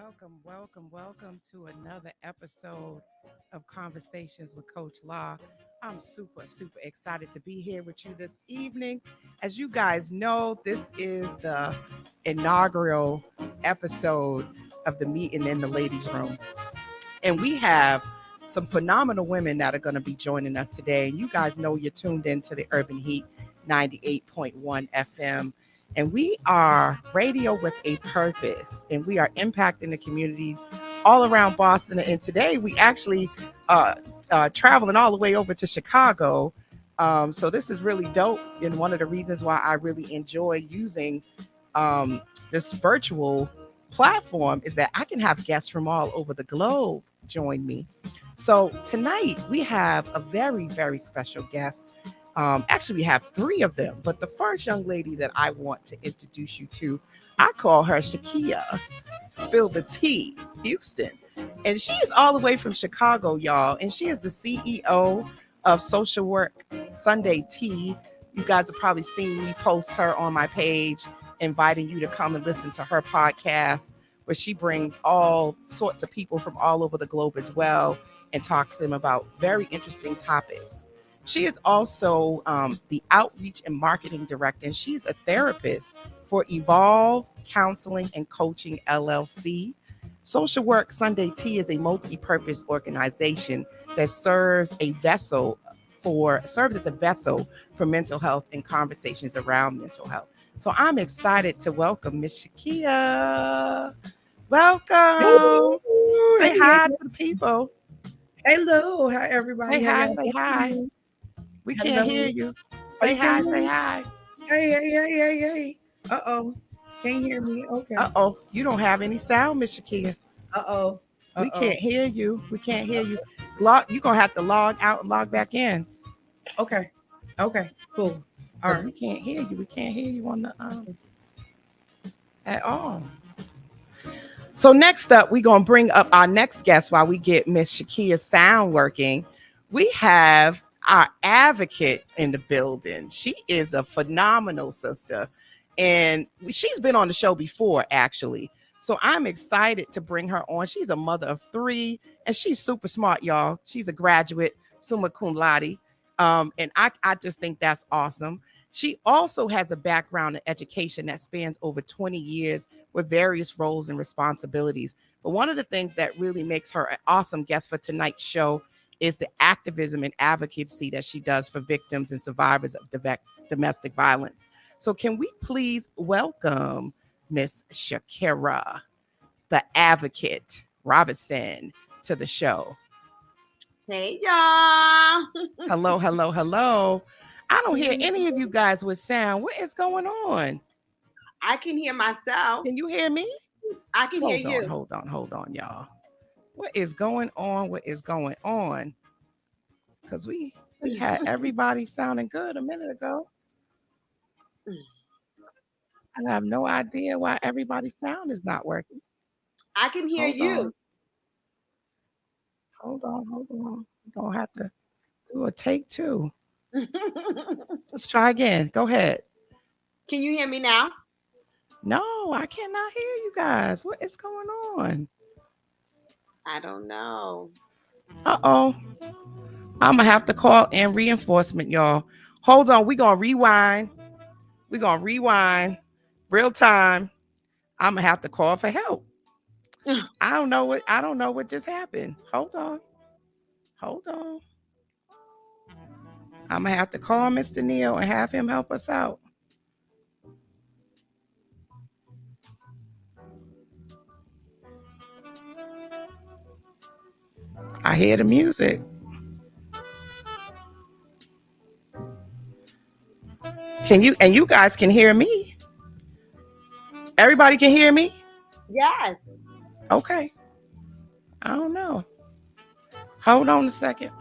welcome to another episode of Conversations with Coach Law. I'm super excited to be here with you this evening. As you guys know, this is the inaugural episode of the meeting in the ladies' room. And we have some phenomenal women that are going to be joining us today. And you guys know you're tuned into the Urban Heat 98.1 FM. And we are radio with a purpose. And we are impacting the communities all around Boston. And today we actually traveling all the way over to Chicago. So this is really dope. And one of the reasons why I really enjoy using this virtual platform is that I can have guests from all over the globe join me. So tonight we have a very special guest. Actually, we have three of them, but the first young lady that I want to introduce you to, I call her Shakea, Spill the Tea, Houston. And she is all the way from Chicago, y'all. And she is the CEO of Social Work Sunday Tea. You guys have probably seen me post her on my page, inviting you to come and listen to her podcast, where she brings all sorts of people from all over the globe as well and talks to them about very interesting topics. She is also the outreach and marketing director, and she's a therapist for Evolve Counseling and Coaching LLC. Social Work Sunday Tea is a multi-purpose organization that serves as a vessel for mental health and conversations around mental health. So I'm excited to welcome Miss Shakea. Welcome. Say hi to the people. Hello, hi everybody. Say How hi, y'all say hi. doing? We can't Hello. hear you. Oh, Say you can't hi, hear say me? hi. Hey. Uh-oh. Can't hear me. Okay. Uh-oh, you don't have any sound, Miss Shakea. Uh-oh. We Uh-oh. can't hear you. We can't hear you. You're going to have to log out and log back in Okay. Okay. Cool. All because right. we can't hear you. We can't hear you on the at all. So next up, we're going to bring up our next guest while we get Miss Shakea's sound working. We have our advocate in the building. She is a phenomenal sister. And she's been on the show before, actually. So I'm excited to bring her on. She's a mother of three, and she's super smart, y'all. She's a graduate, summa cum laude. And I just think that's awesome. She also has a background in education that spans over 20 years with various roles and responsibilities. But one of the things that really makes her an awesome guest for tonight's show is the activism and advocacy that she does for victims and survivors of domestic violence. So can we please welcome Miss Shaquera, the advocate Robinson, to the show? Hey y'all. Hello. I don't hear any of you guys with sound. What is going on? I can hear myself. Can you hear me? I can hear you. Hold on, y'all. What is going on? Because we had everybody sounding good a minute ago. I have no idea why everybody's sound is not working. I can hear Hold you. on. Hold on. We're going to have to do a take two. Let's try again. Go ahead. Can you hear me now? No, I cannot hear you guys. What is going on? I don't know. Uh-oh. I'm going to have to call in reinforcement, y'all. Hold on. We're going to rewind. Real time. I'm going to have to call for help. I don't know what just happened. Hold on. I'm going to have to call Mr. Neal and have him help us out. I hear the music. You guys can hear me? Everybody can hear me? Yes. Okay. I don't know. Hold on a second.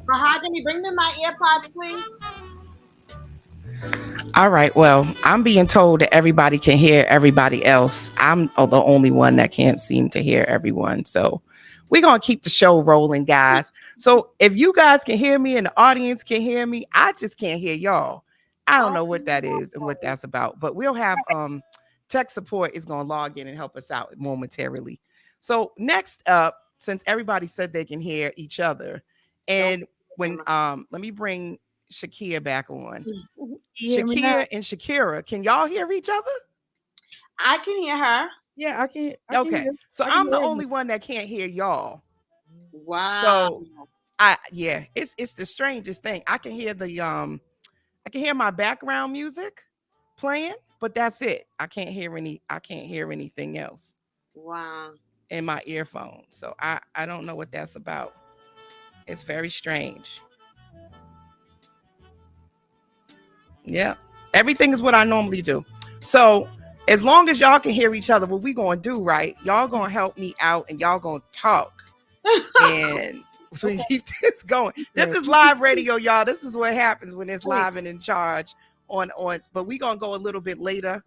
Mahogany, bring me my earpods, please. All right. Well, I'm being told that everybody can hear everybody else. I'm the only one that can't seem to hear everyone. So we're going to keep the show rolling, guys. So if you guys can hear me and the audience can hear me, I just can't hear y'all. I don't know what that is and what that's about, but we'll have tech support is going to log in and help us out momentarily. So next up, since everybody said they can hear each other, and when let me bring Shakea back on. You hear me now? Shakea and Shakera, can y'all hear each other? I can hear her. Yeah, I can. Okay, Hear. so I can I'm the hear only one that can't hear y'all. Wow. So it's the strangest thing. I can hear I can hear my background music playing, but that's it. I can't hear anything else Wow. in my earphone. So I don't know what that's about. It's very strange. Yeah. Everything is what I normally do. So as long as y'all can hear each other, what we gonna do, right? Y'all gonna help me out and y'all gonna talk. And so we keep this going. This is live radio, y'all. This is what happens when it's live and in charge on but we gonna go a little bit later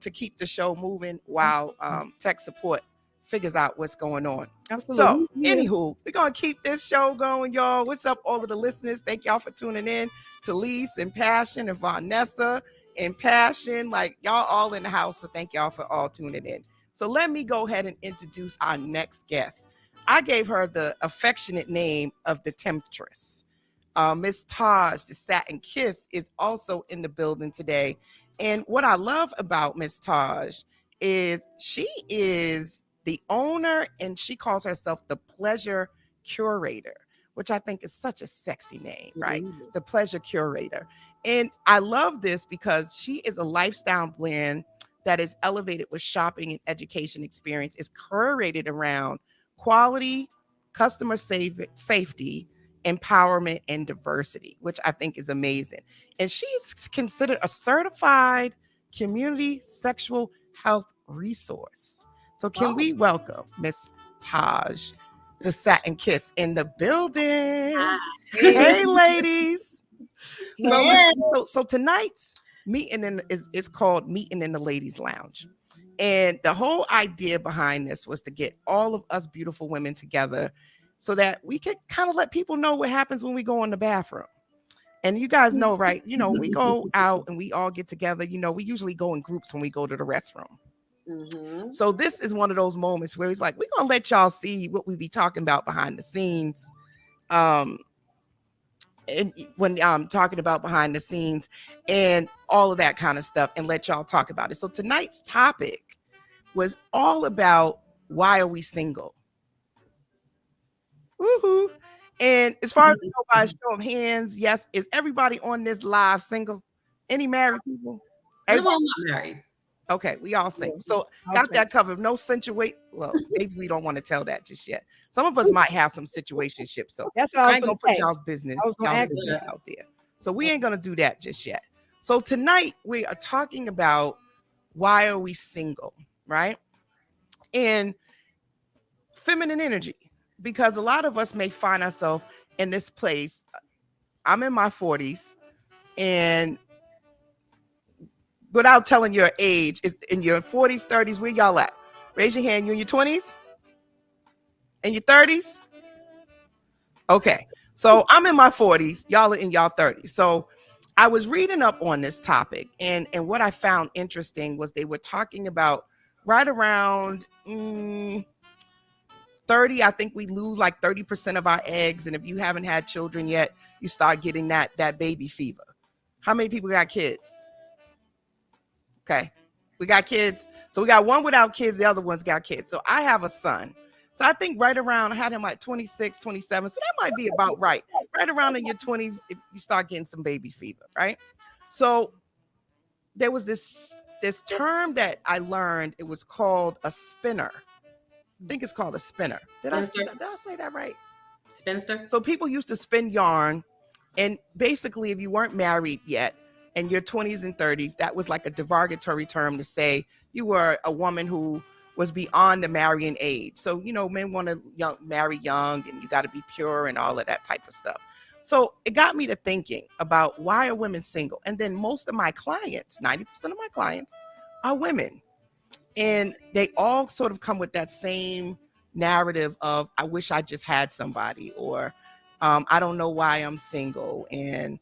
to keep the show moving while tech support figures out what's going on. Absolutely. So, anywho, we're going to keep this show going, y'all. What's up, all of the listeners? Thank y'all for tuning in to Lise and Passion and Vanessa and Passion. Like, y'all all in the house, so thank y'all for all tuning in. So, let me go ahead and introduce our next guest. I gave her the affectionate name of the Temptress. Miss Taj, the Satin Kiss, is also in the building today. And what I love about Miss Taj is she is the owner and she calls herself the Pleasure Curator, which I think is such a sexy name, right? Mm-hmm. The Pleasure Curator. And I love this because she is a lifestyle brand that is elevated with shopping and education experience, is curated around quality, customer safety, empowerment, and diversity, which I think is amazing. And she's considered a certified community sexual health resource. So can we welcome Miss Taj, the Satin Kiss, in the building? Hey, ladies. So tonight's meeting is called Meeting in the Ladies Lounge. And the whole idea behind this was to get all of us beautiful women together so that we could kind of let people know what happens when we go in the bathroom. And you guys know, right? You know, we go out and we all get together. You know, we usually go in groups when we go to the restroom. Mm-hmm. So this is one of those moments where it's like, we're going to let y'all see what we be talking about behind the scenes. And when I'm talking about behind the scenes and all of that kind of stuff and let y'all talk about it. So tonight's topic was all about why are we single? Woohoo. And as far as I know by show of hands, yes, is everybody on this live single? Any married people? Everyone not married. Okay, we all single. So got that covered. No situate. Well, maybe we don't want to tell that just yet. Some of us might have some situationships. So that's I ain't gonna put y'all's business out there. So we ain't gonna do that just yet. So tonight we are talking about why are we single, right? And feminine energy. Because a lot of us may find ourselves in this place. I'm in my 40s, and without telling your age, it's in your 40s, 30s. Where y'all at? Raise your hand. You in your 20s? In your 30s? Okay. So I'm in my 40s. Y'all are in y'all 30s. So I was reading up on this topic, and what I found interesting was they were talking about right around 30, I think we lose like 30% of our eggs. And if you haven't had children yet, you start getting that baby fever. How many people got kids? Okay. We got kids. So we got one without kids. The other one's got kids. So I have a son. So I think right around, I had him like 26, 27. So that might be about right. Right around in your 20s, if you start getting some baby fever, right? So there was this term that I learned. It was called a spinner. I think it's called a spinner. Did I say that right? Spinster. So people used to spin yarn. And basically, if you weren't married yet, in your 20s and 30s, that was like a derogatory term to say you were a woman who was beyond the marrying age. So, men want to marry young and you got to be pure and all of that type of stuff. So it got me to thinking about why are women single? And then most of my clients, 90% of my clients are women. And they all sort of come with that same narrative of, I wish I just had somebody, or I don't know why I'm single. And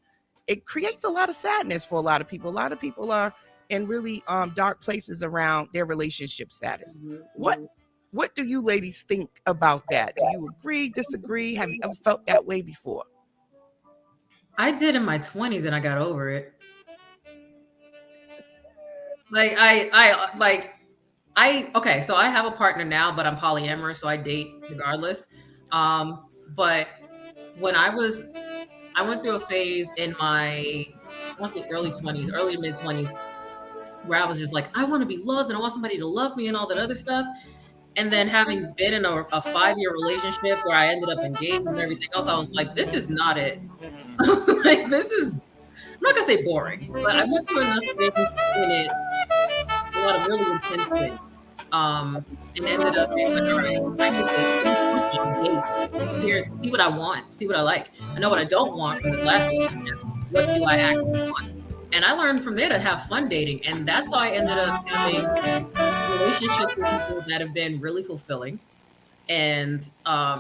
it creates a lot of sadness for a lot of people. A lot of people are in really dark places around their relationship status. What do you ladies think about that? Do you agree, disagree? Have you ever felt that way before? I did in my 20s and I got over it. Okay, so I have a partner now, but I'm polyamorous, so I date regardless. But when I went through a phase in my, I want to say early 20s, early to mid 20s, where I was just like, I want to be loved and I want somebody to love me and all that other stuff. And then having been in a 5-year relationship where I ended up engaged and everything else, I was like, this is not it. I was like, I'm not going to say boring, but I went through enough things in it, a lot of really intense things. And ended up being like, all right, I need to first of all date. See what I want, see what I like. I know what I don't want from this last relationship. What do I actually want? And I learned from there to have fun dating. And that's how I ended up having relationships with people that have been really fulfilling and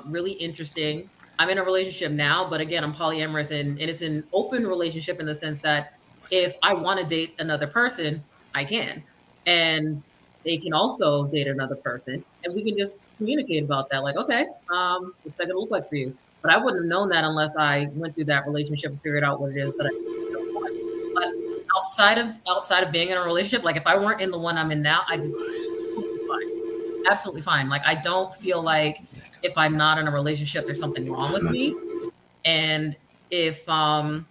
really interesting. I'm in a relationship now, but again, I'm polyamorous and it's an open relationship in the sense that if I want to date another person, I can. And they can also date another person and we can just communicate about that. Like, okay, what's that gonna look like for you? But I wouldn't have known that unless I went through that relationship and figured out what it is that I don't want. But outside of being in a relationship, like if I weren't in the one I'm in now, I'd be totally fine. Absolutely fine. Like I don't feel like if I'm not in a relationship, there's something wrong with me. And if I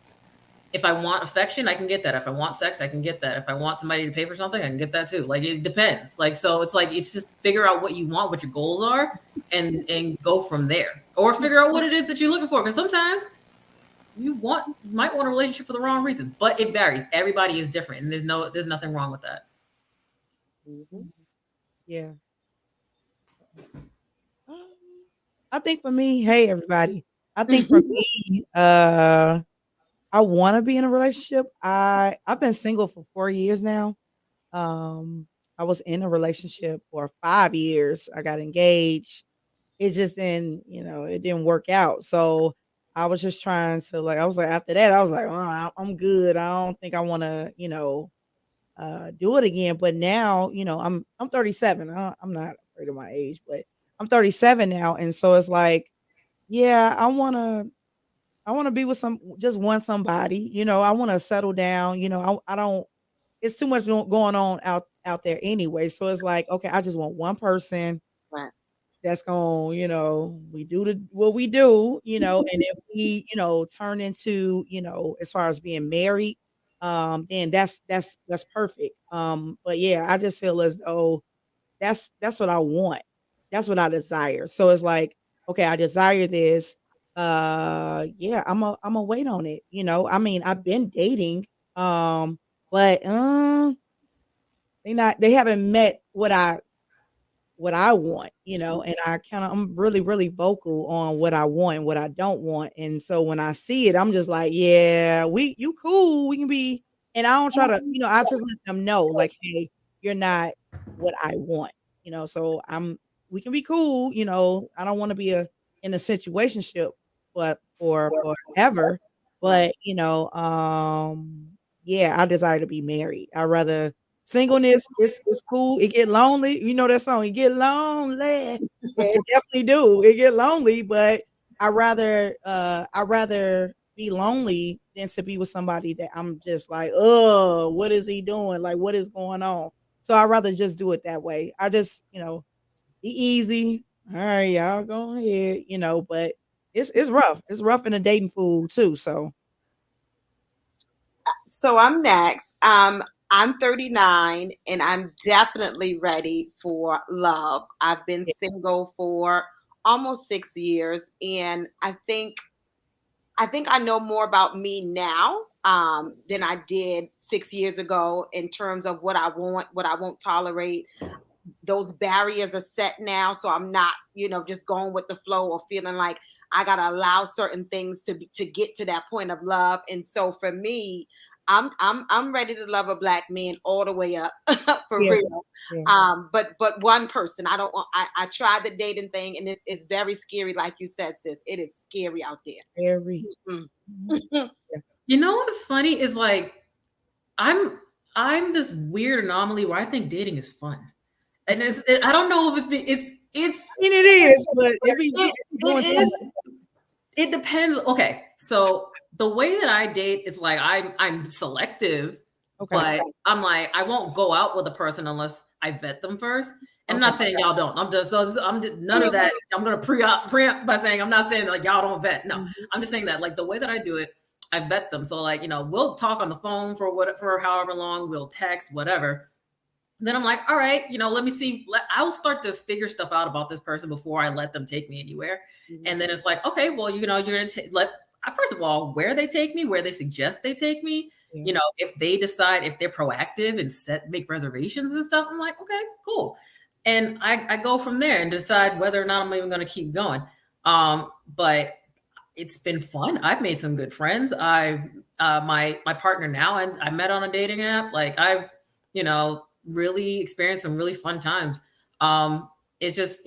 want affection, I can get that. If I want sex, I can get that. If I want somebody to pay for something, I can get that too. Like it depends. Like so it's like it's just figure out what you want, what your goals are, and go from there. Or figure out what it is that you're looking for. Because sometimes you might want a relationship for the wrong reason. But it varies. Everybody is different. And there's nothing wrong with that. Yeah. I think for me, hey everybody. I think for me, I want to be in a relationship. I've been single for 4 years now. I was in a relationship for 5 years. I got engaged. It just didn't, it didn't work out. So I was just trying to I was like, after that, I was like, oh, I'm good. I don't think I want to, do it again. But now, I'm 37. I'm not afraid of my age, but I'm 37 now, and so it's like, yeah, I want to be with just want somebody. I want to settle down. I don't. It's too much going on out there anyway. So it's like, okay, I just want one person. Right. That's going, we do what we do, and if we, turn into, as far as being married, then that's perfect. But yeah, I just feel as though that's what I want. That's what I desire. So it's like, okay, I desire this. Yeah, I'm a wait on it. I mean, I've been dating, but they haven't met what I want, and I'm really, really vocal on what I want and what I don't want. And so when I see it, I'm just like, yeah, you cool. We can be, and I don't try to, I just let them know like, hey, you're not what I want, so we can be cool. I don't want to be in a situationship, but for forever, but yeah, I desire to be married. I rather singleness is cool. It get lonely. You know that song. It get lonely. Yeah, it definitely do. It get lonely, but I rather be lonely than to be with somebody that I'm just like, oh, what is he doing? Like, what is going on? So I'd rather just do it that way. I just, be easy. All right, y'all go ahead, but it's rough. It's rough in the dating pool too. So So I'm next. I'm 39 and I'm definitely ready for love. I've been yeah, single for almost 6 years, and I think I know more about me now than I did 6 years ago in terms of what I want, what I won't tolerate. Those barriers are set now, so I'm not, just going with the flow or feeling like I gotta allow certain things to get to that point of love. And so for me, I'm ready to love a black man all the way up for yeah, real. yeah. But one person, I don't want. I tried the dating thing, and it's very scary, like you said, sis. It is scary out there. Scary. Mm. Mhm. Yeah. You know what's funny is like I'm I'm this weird anomaly where I think dating is fun, and I don't know if it's I mean, it is, but it, it be going it to is it depends. Okay, so the way that I date is like I'm selective, okay, but I'm like I won't go out with a person unless I vet them first. And I'm okay, not saying y'all don't. None of that. I'm gonna preempt by saying I'm not saying like y'all don't vet. No, mhm, I'm just saying that like the way that I do it, I vet them. So like we'll talk on the phone for however long. We'll text whatever. Then I'm like, all right, let me see. I'll start to figure stuff out about this person before I let them take me anywhere. And then it's like, okay, well, you're gonna let first of all, where they take me, where they suggest they take me. yeah, If they decide, if they're proactive and make reservations and stuff, I'm like, okay, cool. And I go from there and decide whether or not I'm even going to keep going. But it's been fun. I've made some good friends. I've my partner now, and I met on a dating app. Like I've really experienced some really fun times. It's just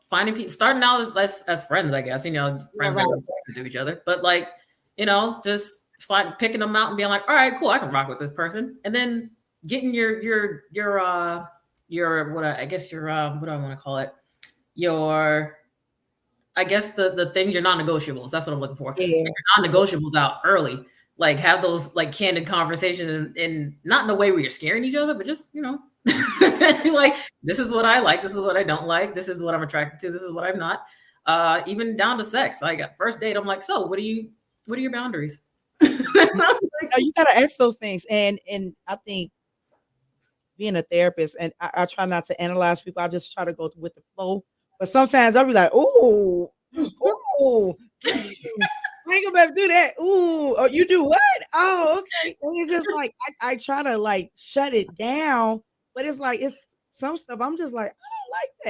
finding people, starting out as friends, I guess. Yeah, Friends that right. are attracted to each other, but like just picking them out and being like, all right, cool, I can rock with this person, and then getting your what I guess your what do I want to call it, your I guess the things, your non-negotiables. That's what I'm looking for. yeah, Your non-negotiables out early. Like have those like candid conversations, and not in the way where you're scaring each other, but just like this is what I like, this is what I don't like, this is what I'm attracted to, this is what I'm not. Even down to sex. Like at first date, I'm like, so what are your boundaries? No, you gotta ask those things, and I think being a therapist, and I try not to analyze people. I just try to go with the flow. But sometimes I'll be like, "Ooh, ooh, I ain't gonna do that. Ooh, oh, you do what? Oh, okay." And it's just like I try to like shut it down, but it's like it's some stuff. I'm just like, I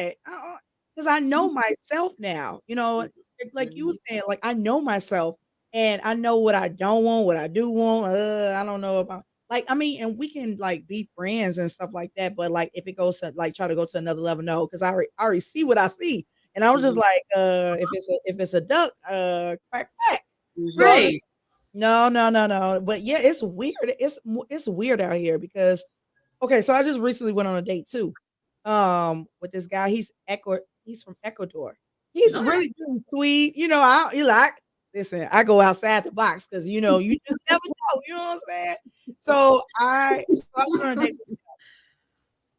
don't like that because I know myself now. Like you were saying, like I know myself, and I know what I don't want, what I do want. I don't know if I like. I mean, and we can like be friends and stuff like that. But like if it goes to like try to go to another level, no, because I already see what I see. And I was just Mhm. like, if it's a duck, quack quack. So I'm just Right. no, no, no, no. But yeah, it's weird. It's weird out here because okay, so I just recently went on a date too. With this guy. He's from Ecuador. He's Okay. really sweet. You like listen, I go outside the box because you just never know, you know what I'm saying? So I went on a date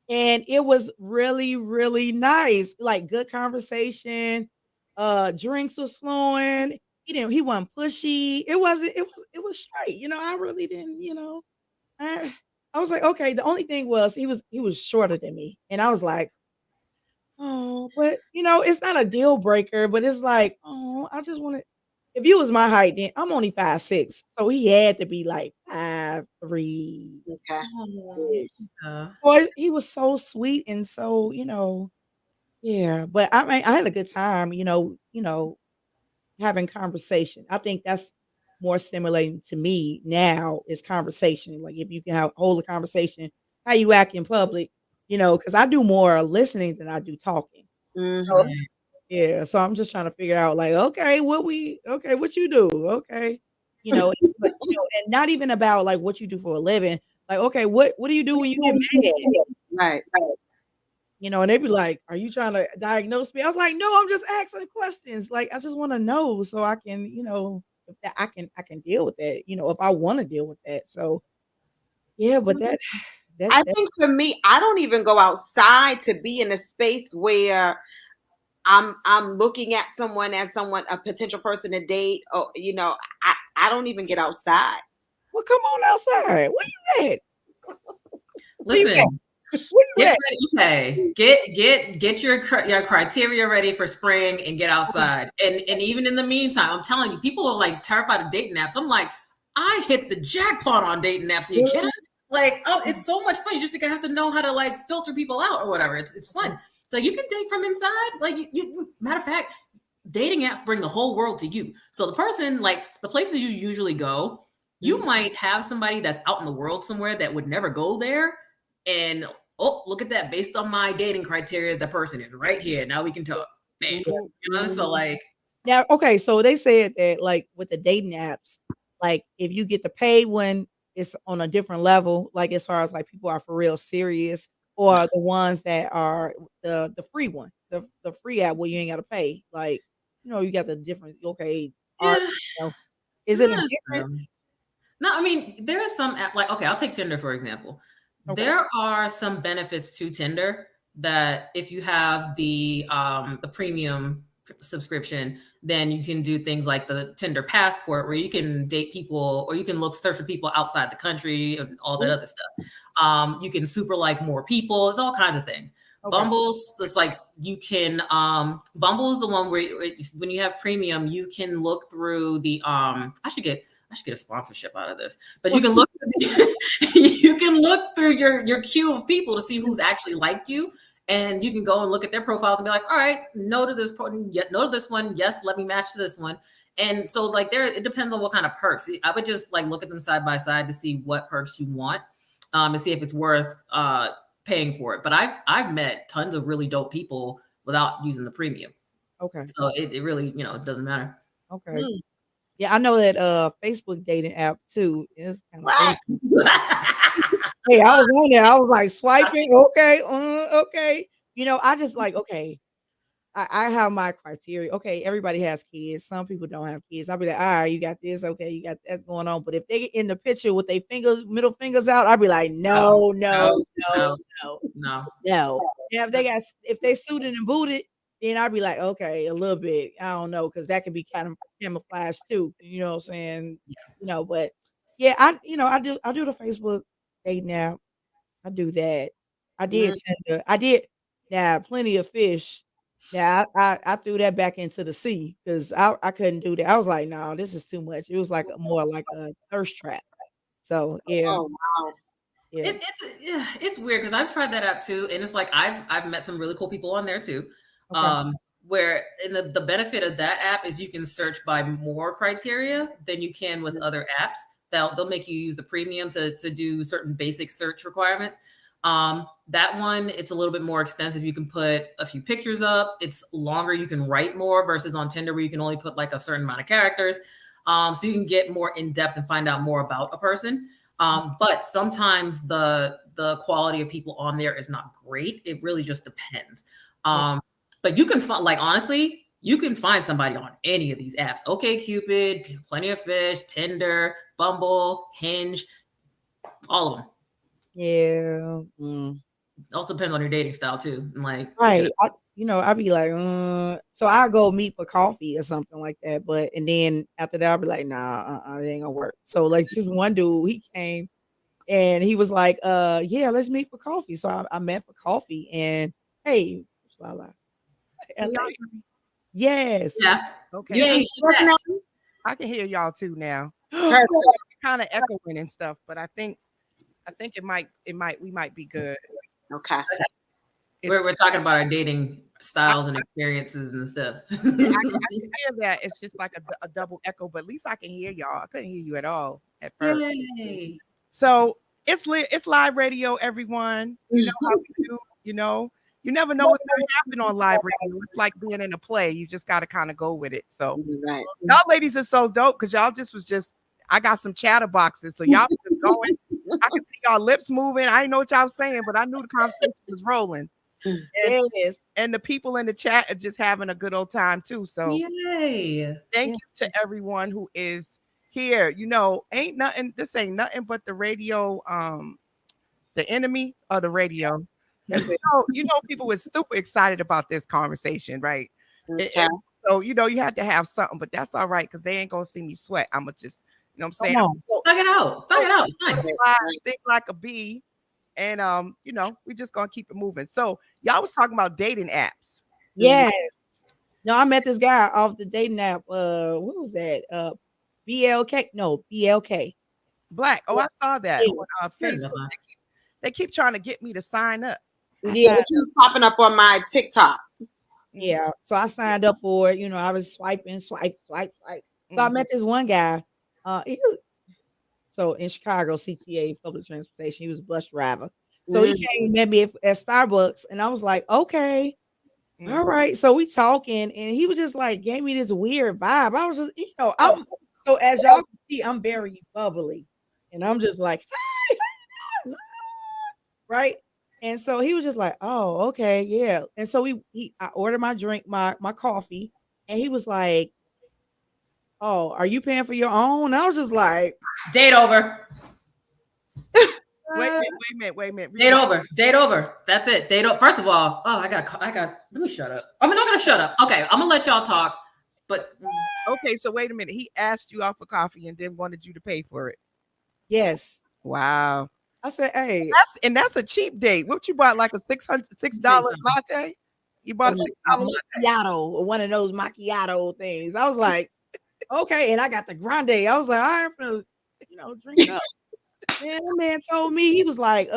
and it was really, really nice. Like good conversation. Drinks was flowing. He wasn't pushy. It was straight. I really didn't, I was like, okay. The only thing was he was shorter than me. And I was like, oh, but it's not a deal breaker, but it's like, oh, I just want to if you was my height, then I'm only 5'6". So he had to be like 5'3". Okay. Oh, yeah. Boy, he was so sweet and so, yeah. But I mean, I had a good time, having conversation. I think that's more stimulating to me now is conversation. Like if you can hold a conversation, how you act in public, because I do more listening than I do talking. So Hmm. yeah, so I'm just trying to figure out like, okay, what you do? Okay. And not even about like what you do for a living. Like, okay, what do you do when you get mad? Right. And they'd be like, "Are you trying to diagnose me?" I was like, "No, I'm just asking questions. Like, I just want to know so I can, if that I can deal with that, if I want to deal with that. So yeah, but I that think for me, I don't even go outside to be in a space where I'm looking at someone as a potential person to date. Or I don't even get outside. well, come on outside. Where you at? Where you Listen, at? Where you get at? ready. Okay, get your criteria ready for spring and get outside. And even in the meantime, I'm telling you, people are like terrified of dating apps. I'm like, I hit the jackpot on dating apps. Are you kidding? Like, oh, it's so much fun. You just have to know how to like filter people out or whatever. It's fun. So you can date from inside. Like, matter of fact, dating apps bring the whole world to you. So the person, like the places you usually go, you might have somebody that's out in the world somewhere that would never go there. And oh, look at that. Based on my dating criteria, the person is right here. Now we can talk. Bam. So like, Now, okay, so they said that like with the dating apps, like if you get the paid one, it's on a different level, like as far as like people are for real serious, or the ones that are the free one, the free app where you ain't gotta pay. Like, you got the different art, yeah, is it a no. difference? No, I mean, there is some app, like, okay, I'll take Tinder for example. Okay. There are some benefits to Tinder that if you have the premium subscription, then you can do things like the Tinder passport where you can date people or you can search for people outside the country and all that other stuff. You can super like more people. It's all kinds of things. Okay. Bumble's it's like you can Bumble is the one where when you have premium, you can look through the I should get a sponsorship out of this, but you can look you can look through your queue of people to see who's actually liked you, and you can go and look at their profiles and be like, all right, no to this no to this one, yes, let me match to this one. And so like it depends on what kind of perks. I would just like look at them side by side to see what perks you want, and see if it's worth paying for it. But I've met tons of really dope people without using the premium. Okay. So it really, it doesn't matter. Okay. Yeah, I know that Facebook dating app too is kind of What? basic. Hey, I was on there. I was like swiping. Okay, okay. I just like okay. I have my criteria. Okay, everybody has kids. Some people don't have kids. I'll be like, all right, you got this. Okay, you got that going on. But if they get in the picture with their middle fingers out, I'll be like, no. Yeah, if they suited and booted, then I'd be like, okay, a little bit. I don't know, because that can be kind of camouflage too. You know what I'm saying? But yeah, I do the Facebook dating app. I do that. I did Tinder. I did plenty of fish. Yeah, I threw that back into the sea because I couldn't do that. I was like, no, this is too much. It was like more like a thirst trap. So yeah, Oh wow. yeah. It's weird because I've tried that app too, and it's like I've met some really cool people on there too. Okay. Where and the benefit of that app is you can search by more criteria than you can with other apps. They'll make you use the premium to do certain basic search requirements. That one, it's a little bit more extensive. You can put a few pictures up. It's longer. You can write more versus on Tinder where you can only put like a certain amount of characters. So you can get more in depth and find out more about a person. But sometimes the quality of people on there is not great. It really just depends. But you can find, like, honestly, you can find somebody on any of these apps. Okay, Cupid, Plenty of Fish, Tinder, Bumble, Hinge, all of them. Yeah. It also depends on your dating style too. And like, Right. I'd be like, so I go meet for coffee or something like that. And then after that, I'll be like, nah, it ain't gonna work. So like just one dude, he came and he was like, yeah, let's meet for coffee. So I met for coffee and hey, LA. Yes. yeah, Okay. yeah. What's next? I can hear y'all too now. Perfect. Kind of echoing and stuff, but I think we might be good. Okay. We're talking about our dating styles and experiences and stuff. I can hear that. It's just like a double echo, but at least I can hear y'all. I couldn't hear you at all at first. Yay. So it's live radio, everyone. You know how we do, you never know what's gonna happen on live radio. It's like being in a play. You just gotta kind of go with it. So Right. y'all ladies are so dope because y'all just I got some chatter boxes. So y'all was just going. I could see y'all lips moving. I didn't know what y'all was saying, but I knew the conversation was rolling. And Yes. and the people in the chat are just having a good old time too. So Yay. thank Yes. you to everyone who is here. You know, ain't nothing. This ain't nothing but the radio. The enemy of the radio. And That's it. people were super excited about this conversation, right? Okay. So, you had to have something, but that's all right because they ain't gonna see me sweat. I'm gonna just, what I'm saying, Come on. Thug it out. Thug it out. It's fine. Right, fly, right. think like a bee, and we just gonna keep it moving. So y'all was talking about dating apps. Mhm. Yes. No, I met this guy off the dating app. What was that? BLK. No, BLK. Black. Oh, I saw that Yeah. on Heard about Facebook. that. They keep trying to get me to sign up. I Yeah, signed it keeps popping up on my TikTok. Yeah. So I signed up for it. I was swiping, swipe, swipe, swipe. So I Mhm. met this one guy. So in Chicago, CTA, public transportation, he was a bus driver. So he Mhm. came and met me at Starbucks, and I was like, okay, Mhm. all right. So we talking, and he was just like, gave me this weird vibe. I was just, Oh, I'm so as y'all can see, I'm very bubbly, and I'm just like, right. And so he was just like, oh, okay, yeah. And so I ordered my drink, my coffee, and he was like, oh, are you paying for your own? I was just like, Date over. wait a uh, minute, wait a minute, wait a minute. Date over. Date over. That's it. Date over. First of all, let me shut up. I'm not gonna shut up. Okay, I'm gonna let y'all talk. But Okay, so wait a minute. He asked you out for coffee and then wanted you to pay for it. yes. Wow. I said, hey, That's a cheap date. What you bought, like a $6 latte? You bought a a $6 latte? macchiato or one of those macchiato things. I was like, okay, and I got the grande. I was like, all right, I'm gonna, drink up. And the man told me he was like,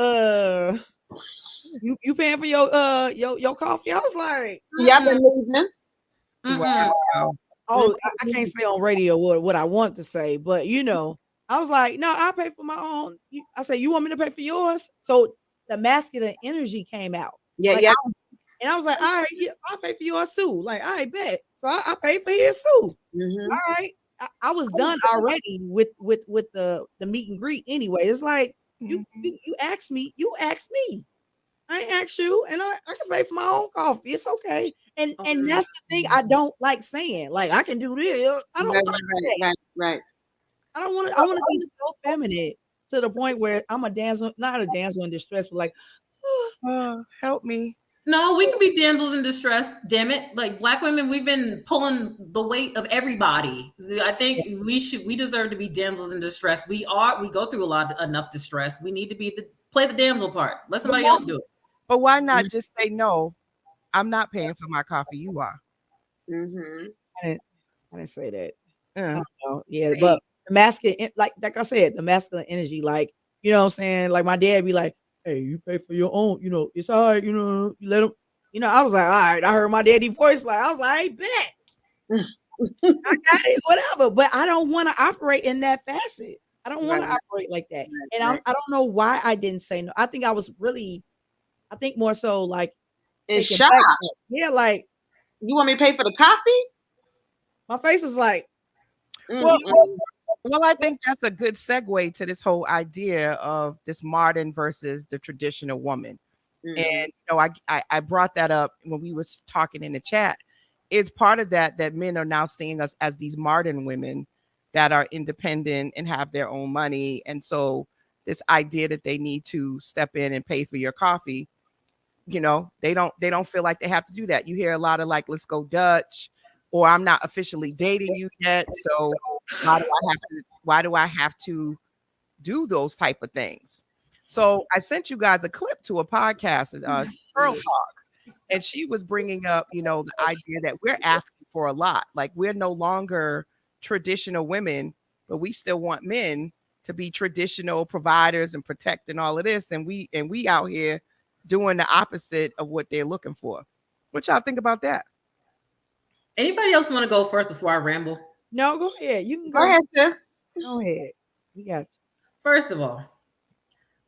you paying for your coffee? I was like, Yeah, I've been leaving. mm-mm. Wow. oh, I can't say on radio what I want to say, but I was like, no, I pay for my own. I said, you want me to pay for yours? So the masculine energy came out. Yeah, Like yeah. I was like, all right, yeah, I'll pay for yours too. Like, I bet. So I paid for his too. Mhm. All right. I was done already with the meet and greet anyway. It's like you Mhm. you, you asked me, I ain't asked you, and I can pay for my own coffee. It's okay. And that's the thing I don't like saying. Like I can do this. I don't Right, want to do right, that. right, right. I don't want to. I want to be so feminine to the point where I'm a damsel, not a damsel in distress, but like, Help me. No, we can be damsels in distress. Damn it! Like Black women, we've been pulling the weight of everybody. I think we deserve to be damsels in distress. We go through enough distress. We need to play the damsel part. Let But somebody why, else do it. but why not just say no? I'm not paying for my coffee. You are. Mhm. I didn't, I didn't say that. I Uh, don't know. Yeah, but the masculine, like I said, the masculine energy, like what I'm saying. Like my dad be like, "Hey, you pay for your own. It's all right. You let him." I was like, "All right." I heard my daddy voice. Like I was like, "Hey, bet I got it, whatever." But I don't want to operate in that facet. I don't want Right, to operate like that. right, And right. I don't know why I didn't say no. I think I was really, I think more so like It's taken shock. back. Yeah, like You want me to pay for the coffee? my face was like, well, Mm-mm. I think that's a good segue to this whole idea of this modern versus the traditional woman. And Mhm. I brought that up when we was talking in the chat. It's part of that men are now seeing us as these modern women that are independent and have their own money. And so this idea that they need to step in and pay for your coffee, they don't feel like they have to do that. You hear a lot of like, let's go Dutch, or I'm not officially dating you yet. So why do I have to do those type of things? So I sent you guys a clip to a podcast, Girl Talk, and she was bringing up, the idea that we're asking for a lot. Like we're no longer traditional women, but we still want men to be traditional providers and protecting all of this, and we out here doing the opposite of what they're looking for. What y'all think about that? Anybody else want to go first before I ramble? no, go ahead. You can Go go. ahead, sis. Go ahead. We got you. First of all,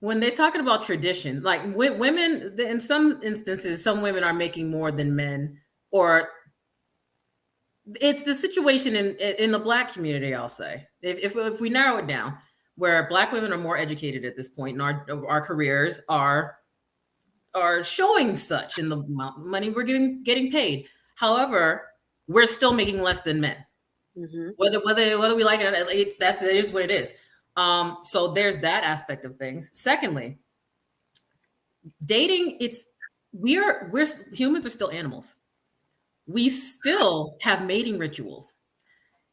when they're talking about tradition, like women, in some instances, some women are making more than men, or it's the situation in the Black community. I'll say, if we narrow it down, where Black women are more educated at this point, and our careers are are showing such in the amount of money we're getting paid. However, we're still making less than men. Mhm. Whether we like it or not, that is what it is. So there's that aspect of things. Secondly, dating, we're humans are still animals. We still have mating rituals.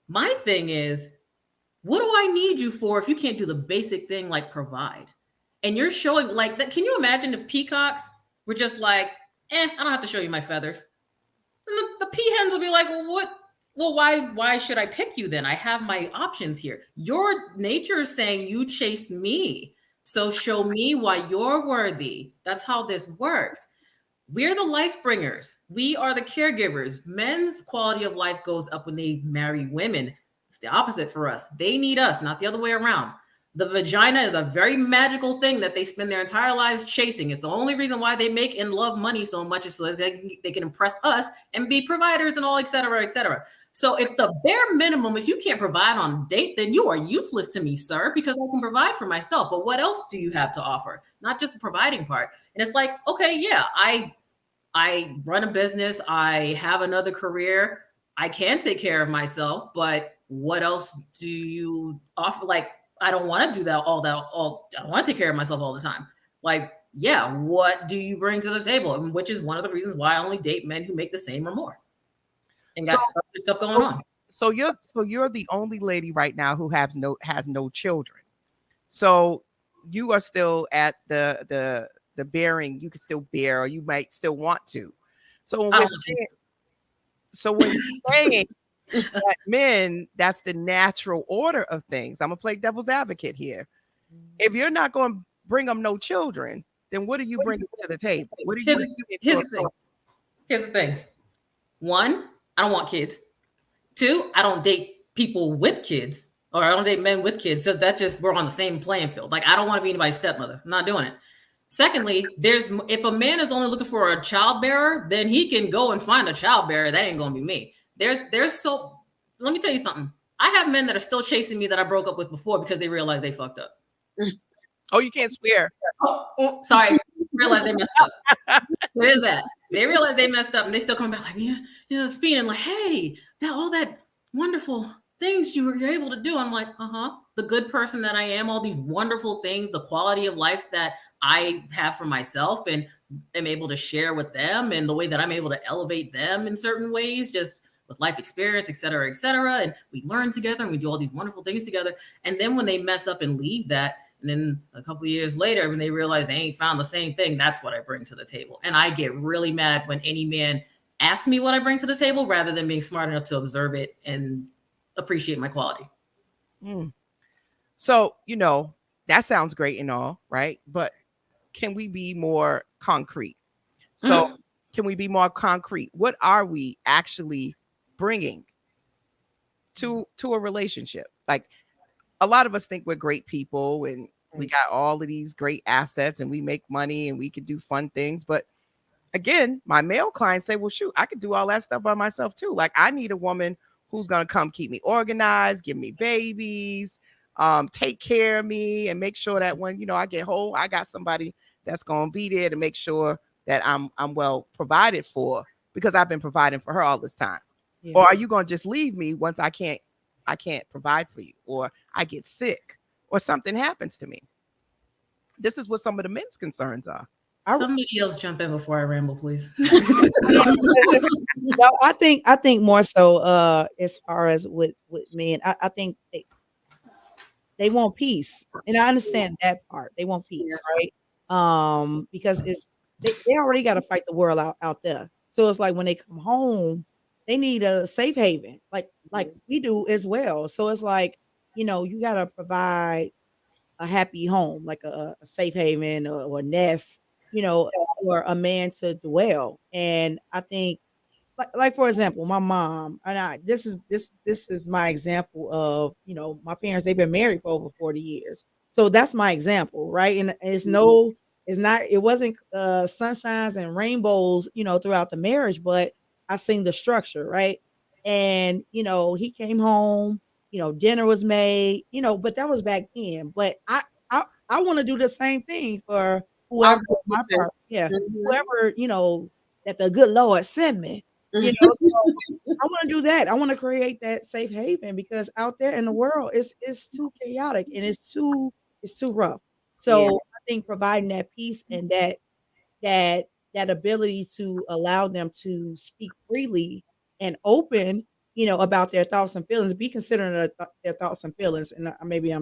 My thing is, what do I need you for if you can't do the basic thing like provide? And you're showing like that. Can you imagine if peacocks were just like, I don't have to show you my feathers? And the peahens will be like, well, what? Well, why should I pick you then? I have my options here. Your nature is saying you chase me. So show me why you're worthy. That's how this works. We're the life bringers. We are the caregivers. Men's quality of life goes up when they marry women. It's the opposite for us. They need us, not the other way around. The vagina is a very magical thing that they spend their entire lives chasing. It's the only reason why they make and love money so much is so that they can impress us and be providers and all, et cetera, et cetera. So if the bare minimum, if you can't provide on a date, then you are useless to me, sir, because I can provide for myself. But what else do you have to offer? Not just the providing part. And it's like, okay, yeah, I run a business, I have another career, I can take care of myself, but what else do you offer? Like, I don't want to do all I don't want to take care of myself all the time. Like, yeah, what do you bring to the table? And which is one of the reasons why I only date men who make the same or more and got So, stuff going on. so you're the only lady right now who has no children. So you are still at the bearing. You can still bear, or you might still want to. So when I we're don't want saying, so when you're saying that men, that's the natural order of things. I'm gonna play devil's advocate here. If you're not going to bring them no children, then what are you bringing to the table? What are you Here's, bringing here's to the thing. Here's the thing. One, I don't want kids. Two, I don't date people with kids, or I don't date men with kids. So that's just, we're on the same playing field. Like, I don't want to be anybody's stepmother. I'm not doing it. Secondly, if a man is only looking for a child bearer, then he can go and find a child bearer. That ain't gonna be me. Let me tell you something. I have men that are still chasing me that I broke up with before because they realized they fucked up. Oh, you can't swear. Sorry, realize they messed up. What is that? They realize they messed up and they still come back like, feeling like, hey, all that wonderful things you're able to do. I'm like, the good person that I am, all these wonderful things, the quality of life that I have for myself and am able to share with them, and the way that I'm able to elevate them in certain ways, just with life experience, et cetera, et cetera. And we learn together and we do all these wonderful things together. And then when they mess up and leave that, and then a couple of years later, when they realize they ain't found the same thing, that's what I bring to the table. And I get really mad when any man asks me what I bring to the table rather than being smart enough to observe it and appreciate my quality. So, that sounds great and all, right? But can we be more concrete? So, can we be more concrete? What are we actually bringing to a relationship? Like, a lot of us think we're great people and we got all of these great assets and we make money and we could do fun things. But again, my male clients say, well, shoot, I could do all that stuff by myself too. Like, I need a woman who's going to come keep me organized, give me babies, take care of me, and make sure that when, I get whole, I got somebody that's going to be there to make sure that I'm well provided for, because I've been providing for her all this time. Yeah. Or are you going to just leave me once I can't provide for you, or I get sick, or something happens to me? This is what some of the men's concerns are. Somebody else jump in before I ramble, please. No, I think more so as far as with men, I think they want peace, and I understand that part. They want peace, right? Because they already got to fight the world out there. So it's like when they come home, they need a safe haven, like we do as well. So it's like, you got to provide a happy home, like a safe haven or a nest, for a man to dwell. And I think, like for example, my mom and this is my example of, my parents, they've been married for over 40 years. So that's my example, right? And it wasn't sunshines and rainbows, throughout the marriage, but I seen the structure, right? And he came home, dinner was made, but that was back then. But I want to do the same thing for whoever my part, yeah, Mhm. whoever, that the good Lord send me, so I want to do that. I want to create that safe haven because out there in the world, it's too chaotic and it's too rough. Yeah. So I think providing that peace and that that ability to allow them to speak freely and open, about their thoughts and feelings, be considering their thoughts and feelings. And maybe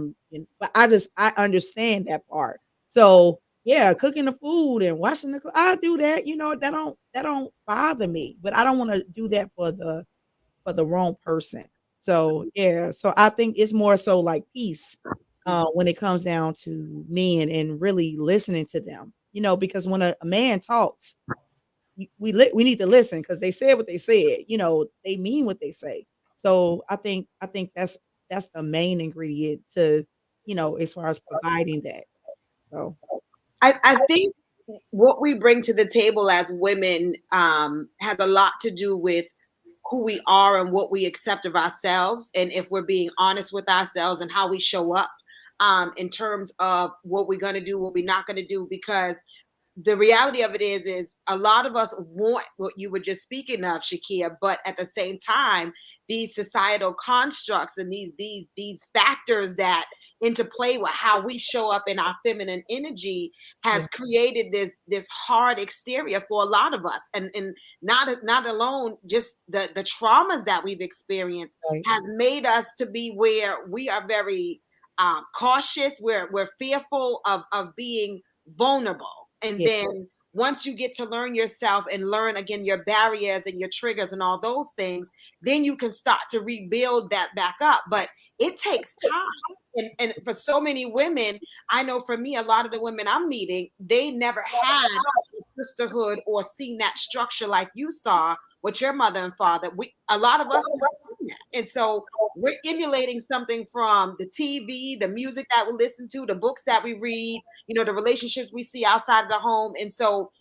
but I understand that part. So yeah, cooking the food and washing I do that. That don't bother me, but I don't want to do that for the wrong person. So yeah, so I think it's more so like peace when it comes down to men and really listening to them. Because when a man talks, we need to listen because they said what they said. They mean what they say. So I think that's the main ingredient to as far as providing that. So I think what we bring to the table as women has a lot to do with who we are and what we accept of ourselves, and if we're being honest with ourselves and how we show up in terms of what we're going to do, what we're not going to do. Because the reality of it is a lot of us want what you were just speaking of, Shakea, but at the same time, these societal constructs and these factors that interplay with how we show up in our feminine energy yeah, has created this hard exterior for a lot of us. And not alone just the traumas that we've experienced right. has made us to be where we are very cautious. We're fearful of being vulnerable. And Yeah, then once you get to learn yourself and learn again your barriers and your triggers and all those things, then you can start to rebuild that back up. But it takes time. And for so many women, I know for me, a lot of the women I'm meeting, they never had a sisterhood or seen that structure like you saw with your mother and father. A lot of us never seen that. And so we're emulating something from the TV, the music that we listen to, the books that we read, the relationships we see outside of the home. And so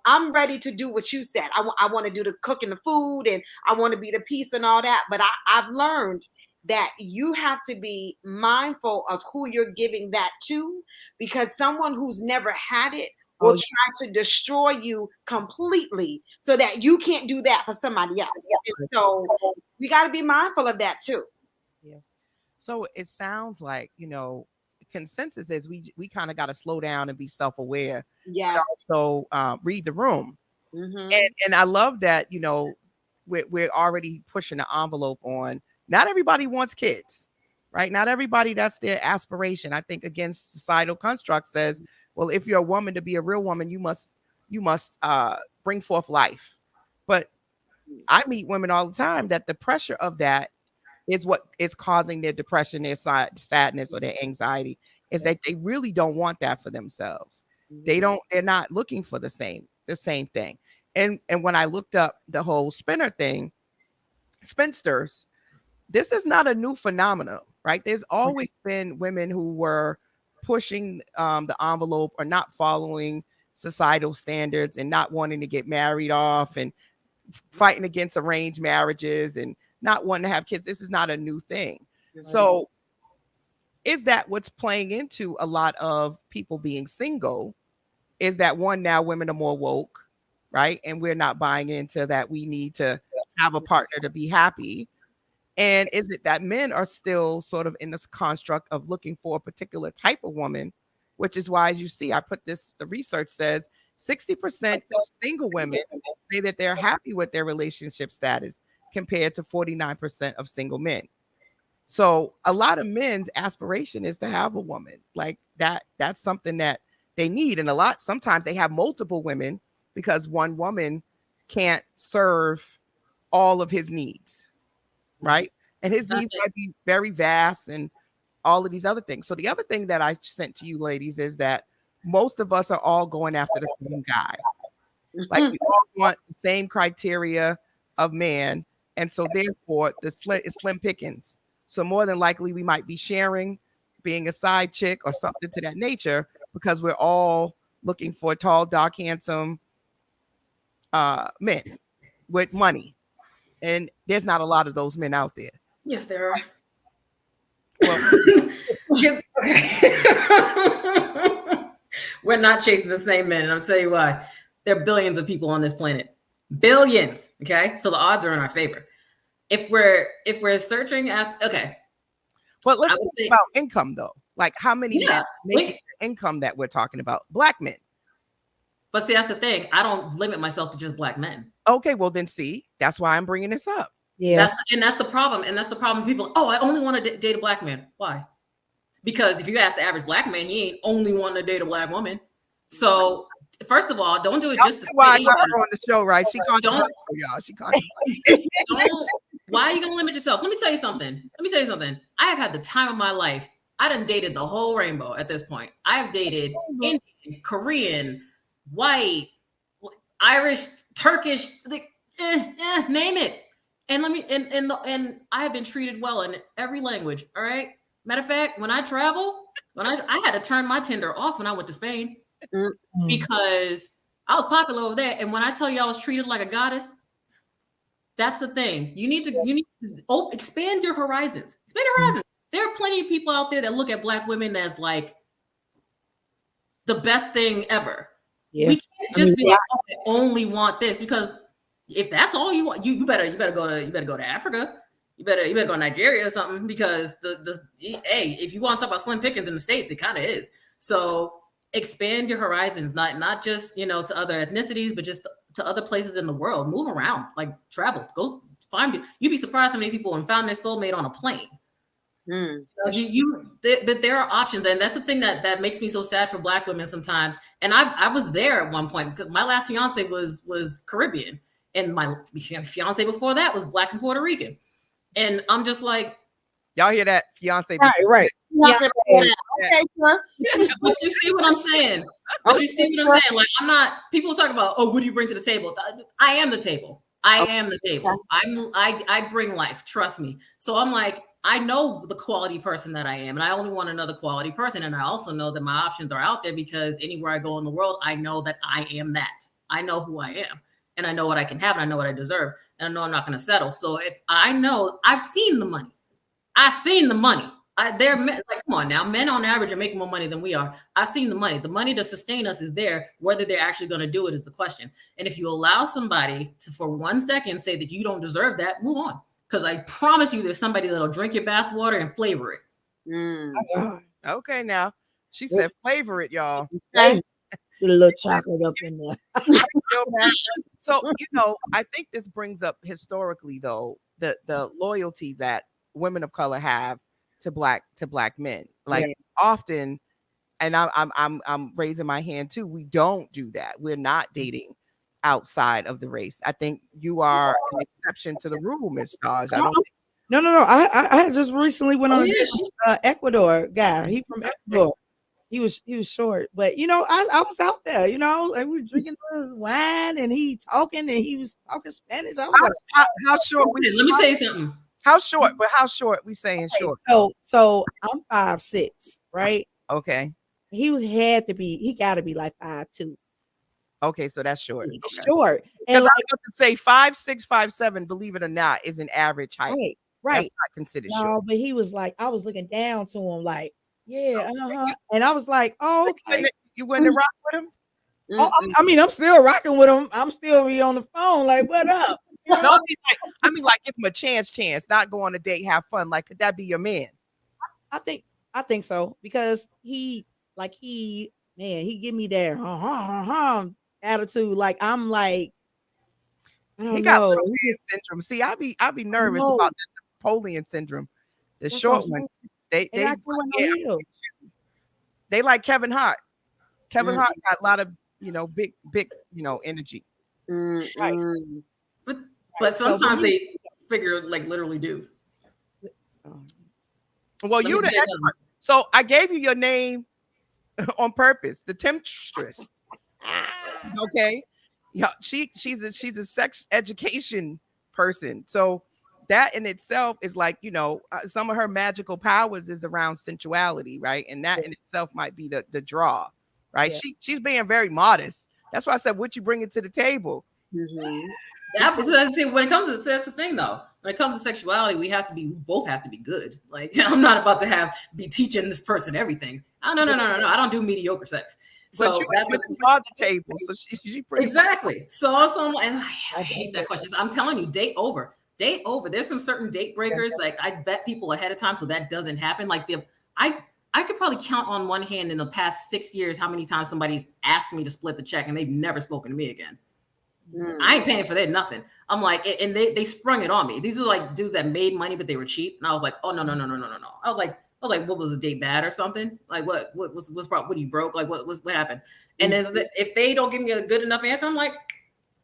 I'm ready to do what you said. I want to do the cooking, the food, and I want to be the peace and all that. But I've learned that you have to be mindful of who you're giving that to, because someone who's never had it will oh try to destroy you completely so that you can't do that for somebody else. And yeah, so we got to be mindful of that too. yeah, So it sounds like, consensus is we kind of got to slow down and be self-aware, but Yes. also read the room. Hmm. And I love that, we're already pushing the envelope on not everybody wants kids, right? Not everybody, that's their aspiration. I think against societal construct says, well, if you're a woman, to be a real woman, you must bring forth life. But I meet women all the time that the pressure of that is what is causing their depression, their sadness, or their anxiety, is yeah. that they really don't want that for themselves. Hmm. They're not looking for the same thing. And when I looked up the whole spinner thing, spinsters, this is not a new phenomenon, right? There's always been women who were pushing the envelope or not following societal standards and not wanting to get married off and fighting against arranged marriages and not wanting to have kids. This is not a new thing. So is that what's playing into a lot of people being single? Is that one, now women are more woke, right? And we're not buying into that we need to have a partner to be happy. And is it that men are still sort of in this construct of looking for a particular type of woman, which is why, as you see, I put this, the research says 60% of single women say that they're happy with their relationship status compared to 49% of single men. So a lot of men's aspiration is to have a woman like that. That's something that they need. And a lot, sometimes they have multiple women because one woman can't serve all of his needs, right? And his needs might be very vast and all of these other things. So the other thing that I sent to you ladies is that most of us are all going after the same guy. Like we all want the same criteria of man. And so therefore the slim pickings. So more than likely we might be sharing, being a side chick or something to that nature, because we're all looking for tall, dark, handsome men with money. And there's not a lot of those men out there. Yes, there are. Well, Yes. Okay. We're not chasing the same men, and I'll tell you why. There are billions of people on this planet. Billions. Okay, so the odds are in our favor. If we're searching after, okay, But let's I would talk say, about income though. Like how many yeah. men make the income that we're talking about? Black men. But see, that's the thing. I don't limit myself to just black men. Okay, well then see, that's why I'm bringing this up. Yeah. That's the problem. And that's the problem. People, oh, I only want to date a black man. Why? Because if you ask the average black man, he ain't only wanting to date a black woman. So first of all, don't do it just to why I spit got her on the show, right? She Don't- controversial, y'all. She controversial. Don't. Why are you gonna limit yourself? Let me tell you something. I have had the time of my life. I done dated the whole rainbow at this point. I have dated Indian, Korean, white, Irish, Turkish, name it. And let me and I have been treated well in every language. All right. Matter of fact, when I travel, I had to turn my Tinder off when I went to Spain because I was popular over there. And when I tell you I was treated like a goddess, that's the thing. You need to expand your horizons. Expand your horizons. There are plenty of people out there that look at black women as like the best thing ever. Yeah. We can't just be like, oh, I only want this, because if that's all you want, you better go to Africa. You better go to Nigeria or something, because if you want to talk about slim pickings in the States, it kind of is. So expand your horizons, not just to other ethnicities, but just to other places in the world. Move around, like travel, go find it. You'd be surprised how many people have found their soulmate on a plane. There are options, and that's the thing that makes me so sad for black women sometimes. And I was there at one point because my last fiance was Caribbean, and my fiance before that was black and Puerto Rican, and I'm just like, y'all hear that? Fiance. Right. Okay, sir. but you see what I'm saying? But you see what I'm saying? Like, I'm not. People talk about, oh, what do you bring to the table? I am the table. I am the table. I bring life. Trust me. So I'm like, I know the quality person that I am, and I only want another quality person. And I also know that my options are out there, because anywhere I go in the world, I know that I am that. I know who I am, and I know what I can have, and I know what I deserve, and I know I'm not going to settle. So if I know, I've seen the money. I've seen the money. They're men, like, come on now, men on average are making more money than we are. I've seen the money. The money to sustain us is there. Whether they're actually going to do it is the question. And if you allow somebody to, for 1 second, say that you don't deserve that, move on. Because I promise you, there's somebody that'll drink your bathwater and flavor it. Okay, now she said flavor it, y'all. Get a little chocolate up in there. So I think this brings up historically though the loyalty that women of color have to black men. Like often, and I'm raising my hand too. We don't do that. We're not dating outside of the race. I think you are an exception to the rule, Miss Taj. No. I just recently went on a date with Ecuador guy. He from Ecuador. He was short, but I was out there. We were drinking wine, and he talking, and he was talking Spanish. I was how short? Let me tell you something. How short? But how short? We saying short. So I'm 5'6", right? Okay. He got to be like 5'2". Okay, so that's short. Okay. Short. And I was about to say 5'6", 5'7", believe it or not, is an average height. Right. That's not considered short. But he was like, I was looking down to him like, yeah, and I was like, oh, okay. You went to rock with him? Oh, I mean, I'm still rocking with him. I'm still be on the phone, like, what up? No, I mean, like, give him a chance, not go on a date, have fun. Like, could that be your man? I think so, because he give me that attitude. Like, I'm like, I don't know. Syndrome. See, I be nervous about the Napoleon syndrome. The short one. They like Kevin Hart. Kevin Hart got a lot of big energy. Right. But sometimes they figure like literally do. Well, you the expert. So I gave you your name on purpose, the Temptress. Okay, yeah, she's a sex education person. So that in itself is like some of her magical powers is around sensuality, right? And that in itself might be the draw, right? Yeah. She's being very modest. That's why I said, what you bringing to the table? When it comes to that's the thing though. When it comes to sexuality, we both have to be good. Like, I'm not about to be teaching this person everything. Oh, no. I don't do mediocre sex. But So you that's you are the table, so she pretty much. exactly. So also, and I hate that question. I'm telling you, date over. Date over. There's some certain date breakers. Like I bet people ahead of time, so that doesn't happen. Like I I could probably count on one hand in the past 6 years how many times somebody's asked me to split the check and they've never spoken to me again. I ain't paying for that nothing. I'm like, and they sprung it on me. These are like dudes that made money, but they were cheap. And I was like, oh no. I was like, what was the date bad or something? Like what's problem? What are you broke? Like what happened? And then if they don't give me a good enough answer, I'm like,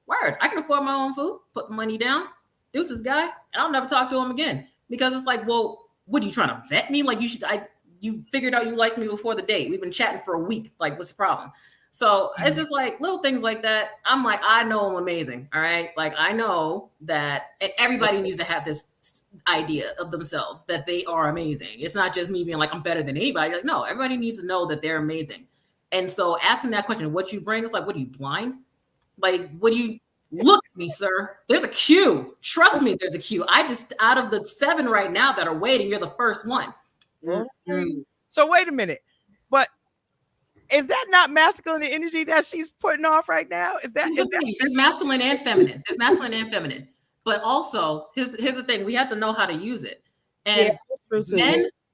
word, I can afford my own food, put the money down, deuces guy, and I'll never talk to him again. Because it's like, well, what are you trying to vet me? Like you figured out you liked me before the date. We've been chatting for a week. Like, what's the problem? So it's just like little things like that. I'm like, I know I'm amazing. All right. Like I know that, and everybody needs to have this idea of themselves that they are amazing. It's not just me being like, I'm better than anybody. Like, no, everybody needs to know that they're amazing. And so asking that question, what you bring, is like, what are you, blind? Like, what do you look at me, sir? There's a queue. Trust me, there's a queue. I just, out of the 7 right now that are waiting, you're the first one. Mm-hmm. So wait a minute, but is that not masculine energy that she's putting off right now? There's masculine and feminine. There's masculine and feminine. But also, here's the thing: we have to know how to use it. And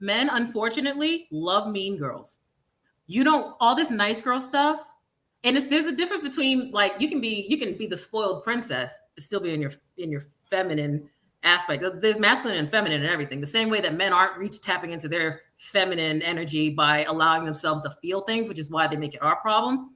men, unfortunately, love mean girls. You don't all this nice girl stuff. And there's a difference between like you can be the spoiled princess, but still be in your feminine aspect. There's masculine and feminine and everything. The same way that men aren't tapping into their feminine energy by allowing themselves to feel things, which is why they make it our problem.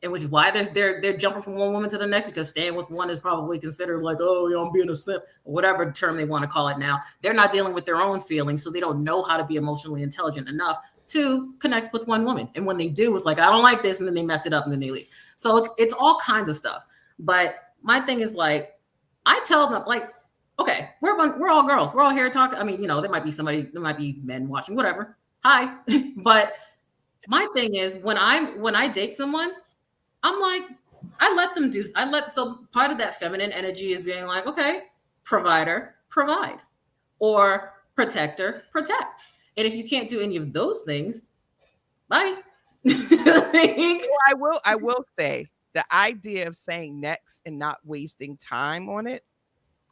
And which is why they're jumping from one woman to the next, because staying with one is probably considered like, oh, I'm being a simp, or whatever term they want to call it now. They're not dealing with their own feelings, so they don't know how to be emotionally intelligent enough to connect with one woman. And when they do, it's like, I don't like this, and then they mess it up and then they leave. So it's all kinds of stuff. But my thing is like, I tell them like, okay, we're all girls. We're all here talking. I mean, there might be men watching, whatever. Hi. But my thing is when I date someone, I'm like, so part of that feminine energy is being like, okay, provider, provide, or protector, protect. And if you can't do any of those things, bye. I will say the idea of saying next and not wasting time on it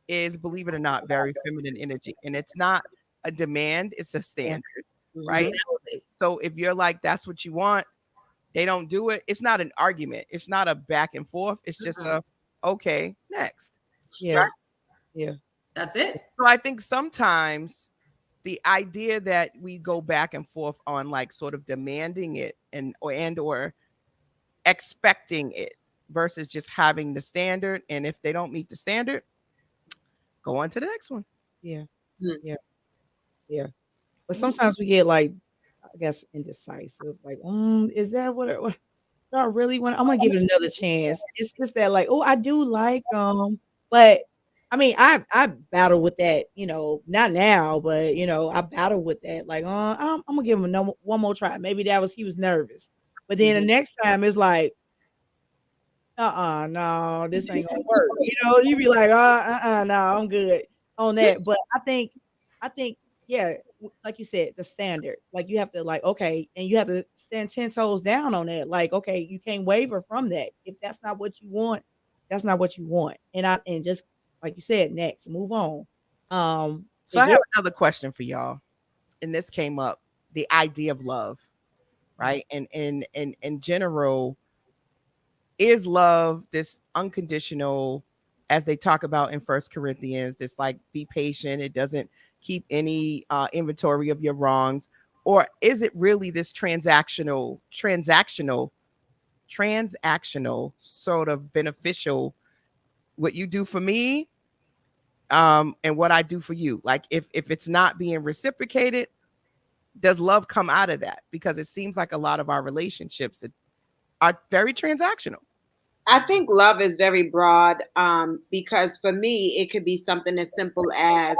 is, believe it or not, very feminine energy. And it's not a demand, it's a standard, right? Exactly. So if you're like, that's what you want, they don't do it, it's not an argument. It's not a back and forth. It's just okay, next. Yeah. Right? Yeah. That's it. So I think sometimes the idea that we go back and forth on like sort of demanding it or expecting it versus just having the standard. And if they don't meet the standard, go on to the next one. Yeah. Yeah. Yeah. But sometimes we get like, I guess, indecisive. Like, is that what I really want? I'm gonna give it another chance. It's just that, like, oh, I do like but I mean, I battle with that, not now, but I battle with that. Like, I'm gonna give him one more try. Maybe he was nervous, but then the next time it's like, no, this ain't gonna work. You be like, no, I'm good on that. But I think, yeah, like you said, the standard, like you have to like, okay, and you have to stand 10 toes down on that. Like, okay, you can't waver from that. If that's not what you want, that's not what you want. And just like you said, next, move on. So I have another question for y'all. And this came up, the idea of love, right? And in general, is love this unconditional, as they talk about in 1 Corinthians, this like, be patient, it doesn't keep any inventory of your wrongs, or is it really this transactional sort of beneficial, what you do for me and what I do for you? Like if it's not being reciprocated, does love come out of that? Because it seems like a lot of our relationships are very transactional. I think love is very broad because for me, it could be something as simple as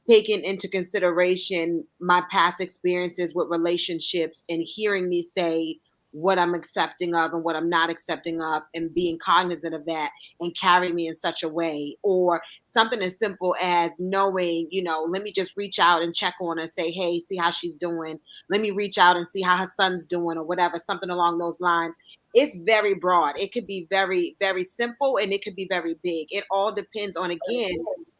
taking into consideration my past experiences with relationships and hearing me say, what I'm accepting of and what I'm not accepting of, and being cognizant of that and carry me in such a way. Or something as simple as knowing, let me just reach out and check on her and say, hey, see how she's doing. Let me reach out and see how her son's doing, or whatever, something along those lines. It's very broad. It could be very, very simple, and it could be very big. It all depends on, again,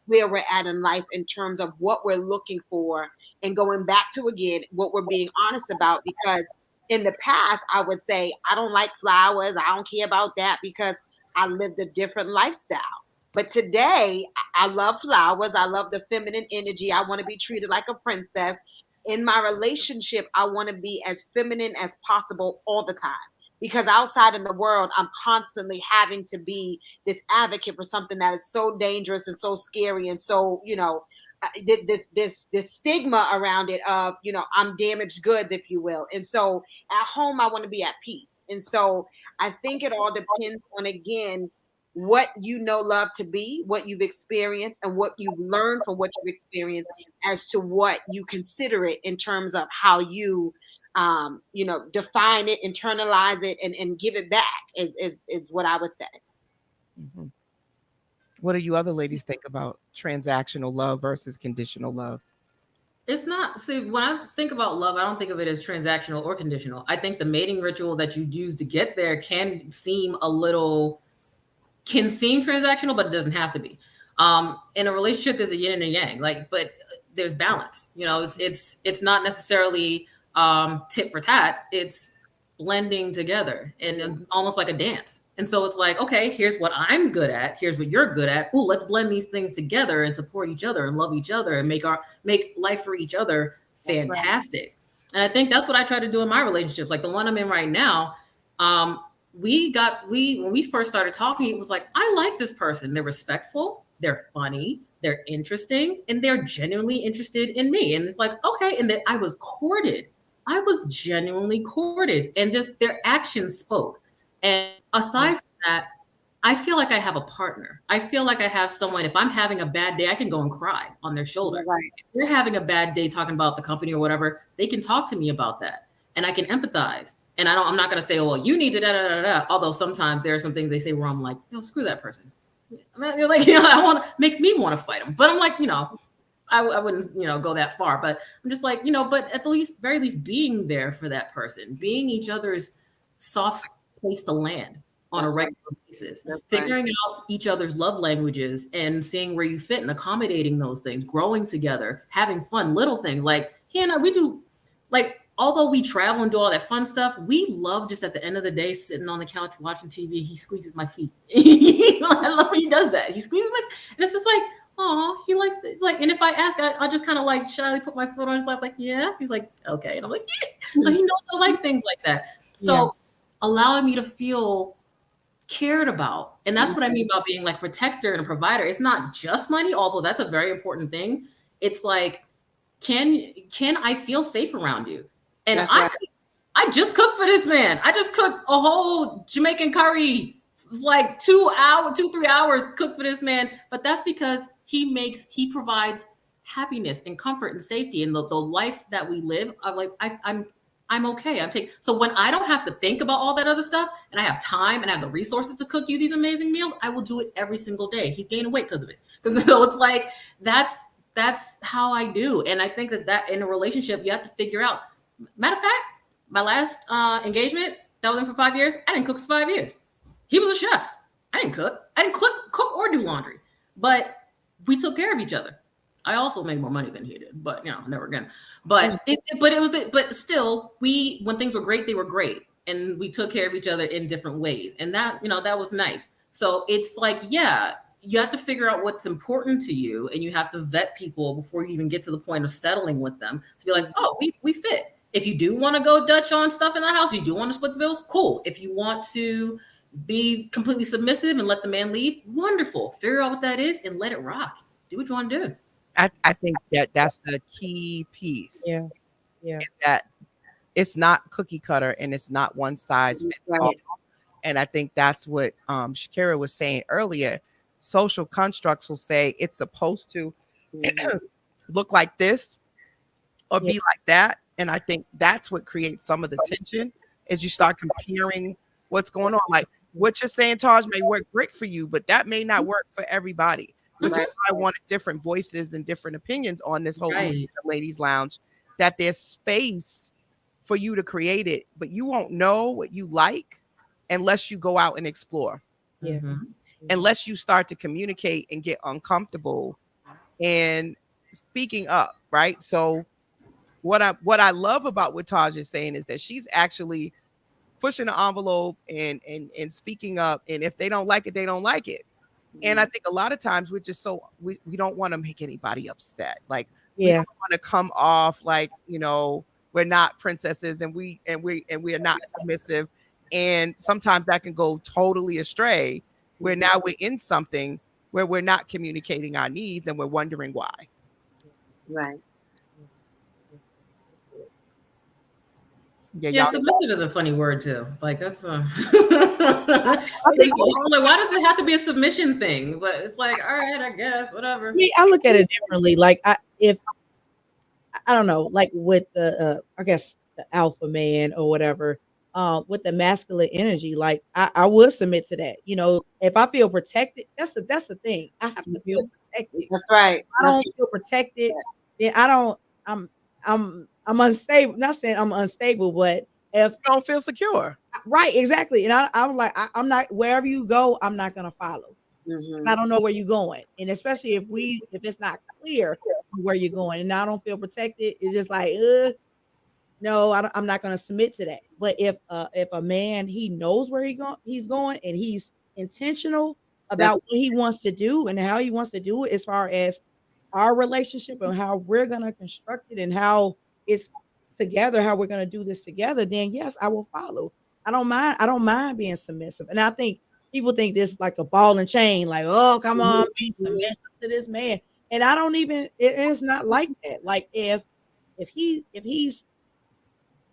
where we're at in life in terms of what we're looking for, and going back to, again, what we're being honest about. Because in the past, I would say, I don't like flowers. I don't care about that because I lived a different lifestyle. But today, I love flowers. I love the feminine energy. I want to be treated like a princess. In my relationship, I want to be as feminine as possible all the time. Because outside in the world, I'm constantly having to be this advocate for something that is so dangerous and so scary, and so, this stigma around it of, I'm damaged goods, if you will. And so at home, I want to be at peace. And so I think it all depends on, again, what love to be, what you've experienced, and what you've learned from what you've experienced, as to what you consider it in terms of how you define it, internalize it, and give it back, is what I would say. Mhm. What do you other ladies think about transactional love versus conditional love? It's not, see, when I think about love, I don't think of it as transactional or conditional. I think the mating ritual that you use to get there can seem transactional, but it doesn't have to be. In a relationship, there's a yin and a yang, but there's balance. It's not necessarily tit for tat. It's blending together and almost like a dance. And so it's like, okay, here's what I'm good at. Here's what you're good at. Ooh, let's blend these things together and support each other and love each other and make life for each other fantastic. And I think that's what I try to do in my relationships. Like the one I'm in right now, when we first started talking, it was like, I like this person. They're respectful, they're funny, they're interesting, and they're genuinely interested in me. And it's like, okay. And that I was courted. I was genuinely courted, and just their actions spoke. And aside from that, I feel like I have a partner. I feel like I have someone. If I'm having a bad day, I can go and cry on their shoulder. Right. If they're having a bad day talking about the company or whatever, they can talk to me about that, and I can empathize. And I'm not going to say, oh, well, you need to da da da da. Although sometimes there are some things they say where I'm like, screw that person. You're like, I want to make me want to fight them, but I'm like, I wouldn't, go that far, but I'm just like, but at the very least being there for that person, being each other's soft place to land on a regular basis, figuring out each other's love languages and seeing where you fit and accommodating those things, growing together, having fun, little things like he and I, we do, like, although we travel and do all that fun stuff, we love just at the end of the day sitting on the couch watching TV. He squeezes my feet. I love when he does that. He squeezes my, and it's just like, oh, he likes it. Like, and if I ask, I just kind of like shyly put my foot on his lap, like, yeah. He's like, okay. And I'm like, yeah. So he knows I like things like that. So allowing me to feel cared about. And that's what I mean about being like protector and a provider. It's not just money, although that's a very important thing. It's like, can I feel safe around you? And I just cooked for this man. I just cooked a whole Jamaican curry, like 2-3 hours cooked for this man. But that's because he provides happiness and comfort and safety, and the life that we live. I'm okay. So when I don't have to think about all that other stuff, and I have time and I have the resources to cook you these amazing meals, I will do it every single day. He's gaining weight because of it. So it's like, that's how I do. And I think that in a relationship, you have to figure out. Matter of fact, my last engagement that was in for 5 years, I didn't cook for 5 years. He was a chef. I didn't cook. I didn't cook or do laundry. But we took care of each other. I also made more money than he did, but never again. But but still, when things were great, they were great, and we took care of each other in different ways, and that that was nice. So it's like, you have to figure out what's important to you, and you have to vet people before you even get to the point of settling with them to be like, oh, we fit. If you do want to go Dutch on stuff in the house, you do want to split the bills, cool. If you want to be completely submissive and let the man lead, wonderful. Figure out what that is and let it rock. Do what you want to do. I think that's the key piece. Yeah. That it's not cookie cutter and it's not one size fits all. And I think that's what Shaquera was saying earlier. Social constructs will say it's supposed to look like this or be like that. And I think that's what creates some of the tension, is you start comparing what's going on. Like what you're saying, Taj, may work great for you, but that may not work for everybody. Which is Right. why I wanted different voices and different opinions on this whole Right. ladies lounge, that there's space for you to create it, but you won't know what you like unless you go out and explore, Yeah. Mhm. unless you start to communicate and get uncomfortable and speaking up, right? So what I love about what Taj is saying is that she's actually pushing the envelope and speaking up. And if they don't like it, they don't like it. And I think a lot of times we're just we don't want to make anybody upset. Like we Yeah. don't want to come off like, we're not princesses and we are not submissive. And sometimes that can go totally astray where now we're in something where we're not communicating our needs and we're wondering why. Right. That's good. Yeah, Yeah, y'all. submissive is a funny word too. Like that's I think like, why does it have to be a submission thing? But it's like, all right, I guess, whatever. I look at it differently. Like if I don't know, like with the I guess the alpha man or whatever, with the masculine energy, like I would submit to that. If I feel protected, that's the thing. I have to feel protected. That's right. If I don't feel protected, then I don't. I'm unstable. Not saying I'm unstable, but if You don't feel secure. right, exactly. And I'm like, I'm not wherever you go, I'm not gonna follow. Because I don't know where you're going. And especially if it's not clear where you're going and I don't feel protected, it's just like, no, I'm not going to submit to that. But if a man, he knows where he's going and he's intentional about what he wants to do and how he wants to do it as far as our relationship and how we're going to construct it and how it's together, how we're going to do this together, then yes, I will follow. I don't mind being submissive. And I think people think this like a ball and chain, like, oh, come on, be submissive to this man. And I don't even, it's not like that. Like if he's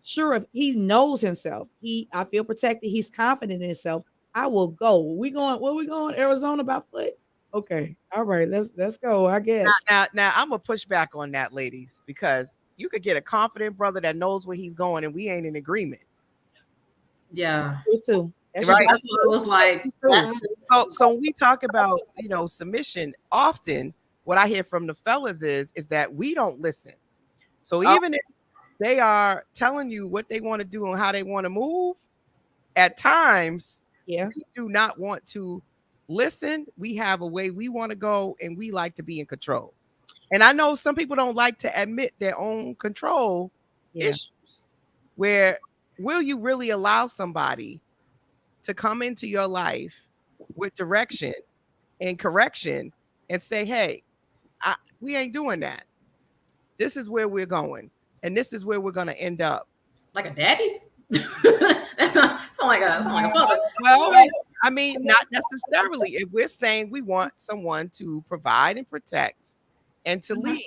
sure, if he knows himself, I feel protected, he's confident in himself, I will go. Where we going? Arizona by foot? Okay. All right, let's go, I guess. Now I'm gonna push back on that, ladies, because you could get a confident brother that knows where he's going, and we ain't in agreement. Yeah. You too. That's Right. That's what it was like. true. So when we talk about submission, often what I hear from the fellas is that we don't listen. So even if they are telling you what they want to do and how they want to move, at times Yeah. we do not want to listen. We have a way we want to go, and we like to be in control. And I know some people don't like to admit their own control issues. Where will you really allow somebody to come into your life with direction and correction and say, hey, we ain't doing that. This is where we're going. And this is where we're going to end up. Like a daddy? That's not like a father. Well, I mean, not necessarily. If we're saying we want someone to provide and protect and to lead.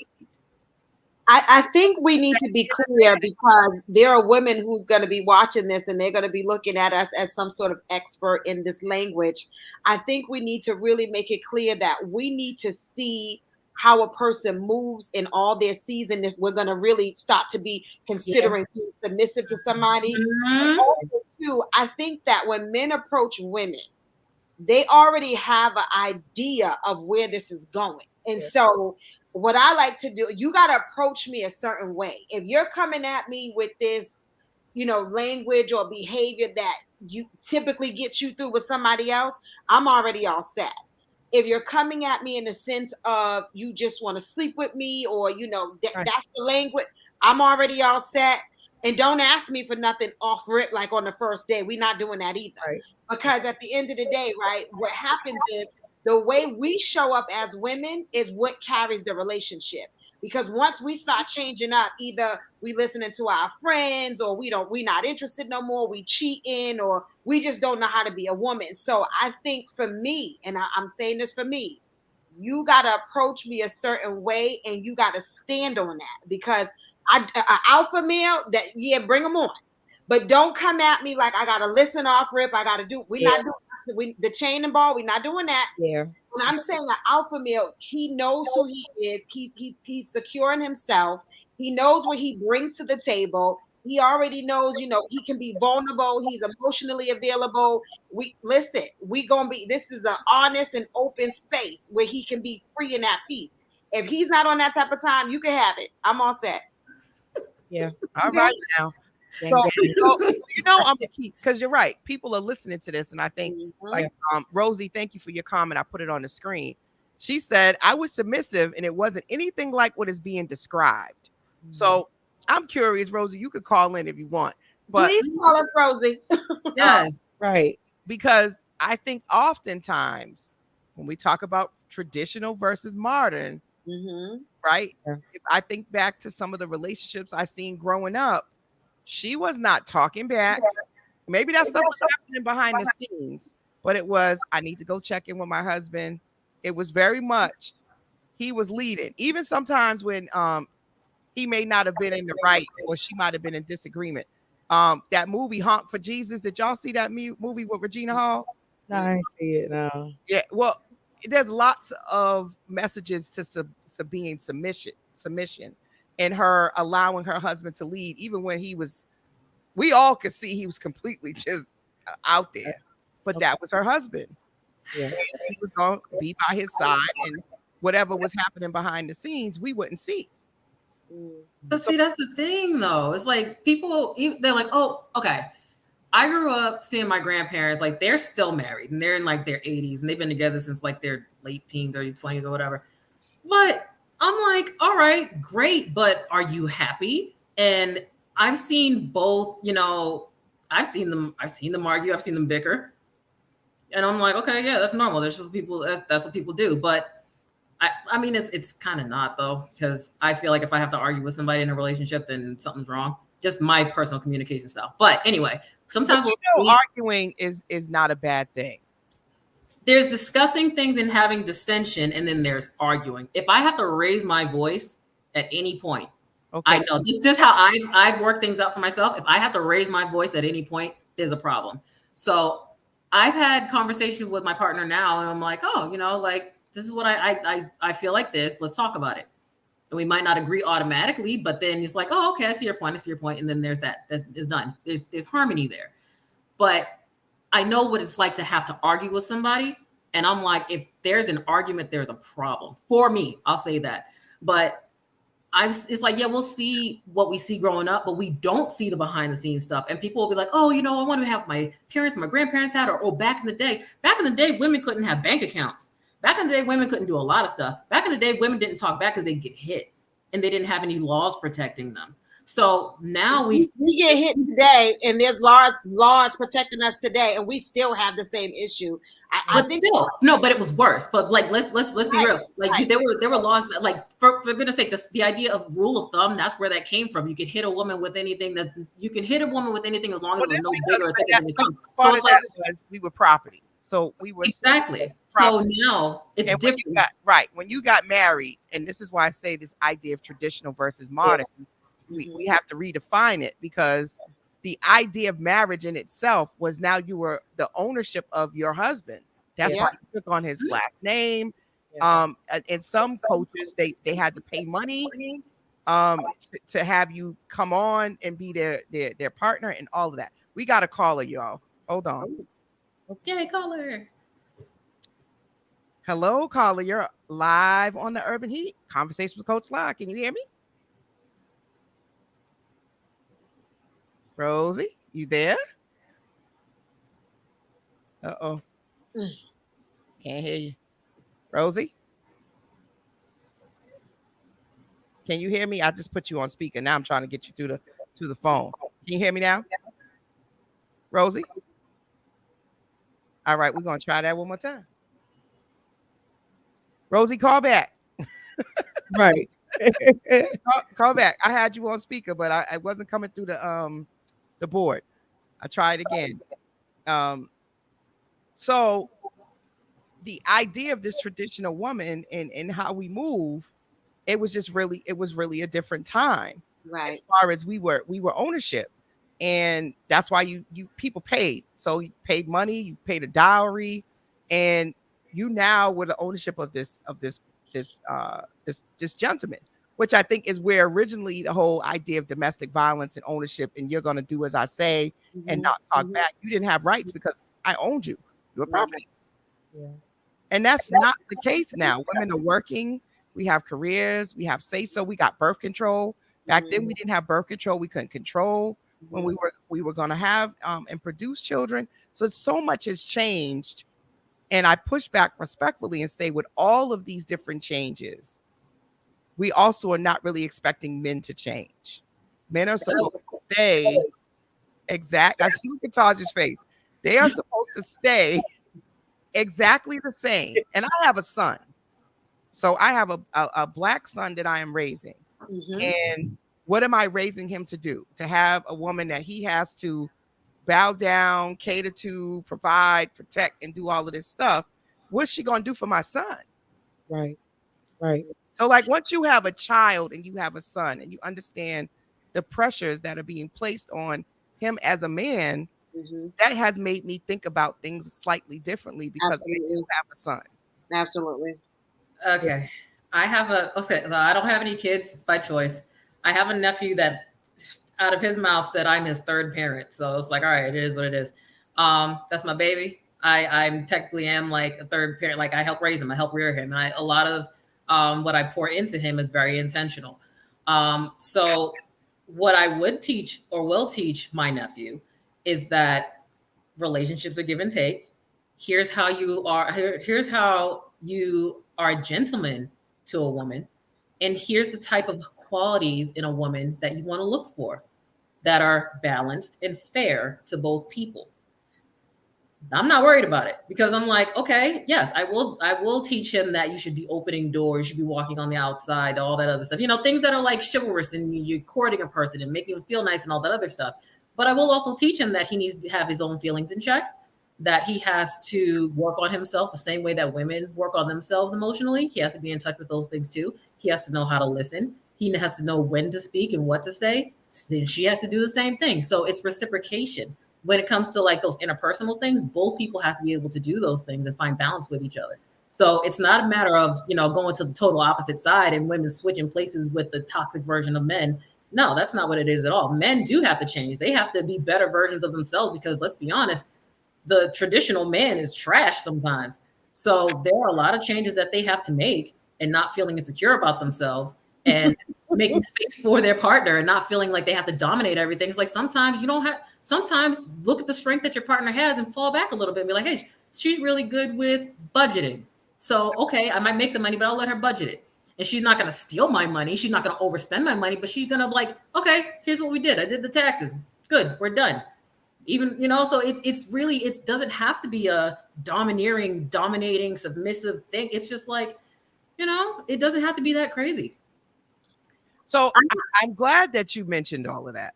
I think we need to be clear because there are women who's going to be watching this and they're going to be looking at us as some sort of expert in this language. I think we need to really make it clear that we need to see how a person moves in all their season if we're going to really start to be considering being submissive to somebody. Mhm. Also, too, I think that when men approach women, they already have an idea of where this is going. And so what I like to do, you got to approach me a certain way. If you're coming at me with this, language or behavior that you typically gets you through with somebody else, I'm already all set. If you're coming at me in the sense of you just want to sleep with me or, that's the language, I'm already all set. And don't ask me for nothing off rip like on the first day. We're not doing that either. Right. Because at the end of the day, right, what happens is the way we show up as women is what carries the relationship. Because once we start changing up, either we listening to our friends or we not interested no more, we cheating or we just don't know how to be a woman. So I think for me, and I'm saying this for me, you got to approach me a certain way and you got to stand on that because alpha male bring them on. But don't come at me like I gotta listen off rip. I gotta do. We're not doing the chain and ball. We're not doing that. Yeah. When I'm saying an alpha male, he knows who he is. He's secure in himself. He knows what he brings to the table. He already knows, he can be vulnerable. He's emotionally available. We gonna be. This is an honest and open space where he can be free and at peace. If he's not on that type of time, you can have it. I'm all set. Yeah. All Okay. right now. Gang, gang. So, I'm gonna keep, because you're right. People are listening to this, and I think Mhm. like Rosie, thank you for your comment. I put it on the screen. She said I was submissive, and it wasn't anything like what is being described. So I'm curious, Rosie. You could call in if you want, but Please call us Rosie. Yes. Right. because I think oftentimes when we talk about traditional versus modern, Mm-hmm. right? Yeah. If I think back to some of the relationships I seen growing up, she was not talking back. Maybe that stuff was happening behind the scenes, but it was, I need to go check in with my husband. It was very much he was leading. Even sometimes when he may not have been in the right or she might have been in disagreement. That movie Honk for Jesus, did y'all see that movie with Regina Hall? No, I ain't see it. No. Yeah, well, there's lots of messages to being submission, and her allowing her husband to lead, even when we all could see he was completely just out there, but that was her husband. Yeah. He was going to be by his side, and whatever was happening behind the scenes, we wouldn't see. But see, that's the thing, though. It's like people, they're like, oh, okay. I grew up seeing my grandparents, like they're still married and they're in like their 80s and they've been together since like their late teens, early 20s or whatever. But I'm like, all right, great. But are you happy? And I've seen both, I've seen them argue, I've seen them bicker. And I'm like, okay, yeah, that's normal. That's what people do. But I mean, it's kind of not though, because I feel like if I have to argue with somebody in a relationship, then something's wrong. Just my personal communication style. But anyway, sometimes arguing is not a bad thing. There's discussing things and having dissension, and then there's arguing. If I have to raise my voice at any point, okay. I know this is how I've worked things out for myself. If I have to raise my voice at any point, there's a problem. So I've had conversations with my partner now, and I'm like, oh, like this is what I feel like this. Let's talk about it. And we might not agree automatically, but then it's like, oh, okay, I see your point. And then there's that. It's done. There's harmony there. But I know what it's like to have to argue with somebody. And I'm like, if there's an argument, there's a problem. For me, I'll say that. But it's like, yeah, we'll see what we see growing up, but we don't see the behind the scenes stuff. And people will be like, oh, I want to have my parents, my grandparents had, or back in the day, women couldn't have bank accounts. Back in the day, women couldn't do a lot of stuff. Back in the day, women didn't talk back because they'd get hit and they didn't have any laws protecting them. So now we get hit today, and there's laws protecting us today, and we still have the same issue. But it was worse. But like, let's be real. Like right. there were laws that, like, for goodness sake, the idea of rule of thumb, that's where that came from. You could hit a woman with anything as long as it was no bigger or thicker than the thumb. So it's like we were property. So we were exactly. So now it's different. When you got married, and this is why I say this idea of traditional versus modern, we have to redefine it, because the idea of marriage in itself was now you were the ownership of your husband. That's why you took on his last name. And some coaches, they had to pay money to have you come on and be their partner and all of that. We got a caller, y'all. Hold on. Okay, caller. Hello, caller. You're live on the Urban Heat. Conversation with Coach La. Can you hear me? Rosie, you there? Uh-oh. Can't hear you. Rosie? Can you hear me? I just put you on speaker. Now I'm trying to get you to the phone. Can you hear me now? Rosie? All right, we're going to try that one more time. Rosie, call back. Right. Call back. I had you on speaker, but I wasn't coming through the board. I tried again. So the idea of this traditional woman and how we move, it was really a different time. Right. As far as we were ownership. And that's why you people paid. So you paid money, you paid a dowry, and you now were the ownership of this gentleman. which I think is where originally the whole idea of domestic violence and ownership, and you're going to do as I say and not talk back. You didn't have rights because I owned you. You were property. Yeah. And that's not the case now. Women are working. We have careers. We have say so. We got birth control. Back then, we didn't have birth control. We couldn't control when we were going to have and produce children. So so much has changed. And I push back respectfully and say, with all of these different changes, we also are not really expecting men to change. Men are supposed to stay exact. I see look at Taja's face. They are supposed to stay exactly the same. And I have a son. So I have a black son that I am raising. And what am I raising him to do? To have a woman that he has to bow down, cater to, provide, protect, and do all of this stuff. What's she going to do for my son? Right. Right. So like once you have a child and you have a son and you understand the pressures that are being placed on him as a man, that has made me think about things slightly differently because I do have a son. Absolutely. Okay. So I don't have any kids by choice. I have a nephew that out of his mouth said I'm his third parent. So it's like, all right, it is what it is. That's my baby. I'm technically am like a third parent. Like I help raise him. I help rear him. And a lot of what I pour into him is very intentional. So what I would teach or will teach my nephew is that relationships are give and take. Here's how you are. Here's how you are a gentleman to a woman. And here's the type of qualities in a woman that you want to look for that are balanced and fair to both people. I'm not worried about it because I'm like, okay, yes, I will teach him that you should be opening doors, you should be walking on the outside, all that other stuff. Things that are like chivalrous and you're courting a person and making them feel nice and all that other stuff. But I will also teach him that he needs to have his own feelings in check, that he has to work on himself the same way that women work on themselves emotionally. He has to be in touch with those things too. He has to know how to listen. He has to know when to speak and what to say. She has to do the same thing. So it's reciprocation. When it comes to like those interpersonal things, both people have to be able to do those things and find balance with each other. So it's not a matter of, going to the total opposite side and women switching places with the toxic version of men. No, that's not what it is at all. Men do have to change. They have to be better versions of themselves because let's be honest, the traditional man is trash sometimes. So there are a lot of changes that they have to make and not feeling insecure about themselves and making space for their partner and not feeling like they have to dominate everything. It's like sometimes sometimes look at the strength that your partner has and fall back a little bit and be like, hey, she's really good with budgeting. So, okay, I might make the money, but I'll let her budget it. And she's not going to steal my money. She's not going to overspend my money, but she's going to like, okay, here's what we did. I did the taxes. Good. We're done. Even, so it's really, it doesn't have to be a dominating, submissive thing. It's just like, it doesn't have to be that crazy. So I'm glad that you mentioned all of that.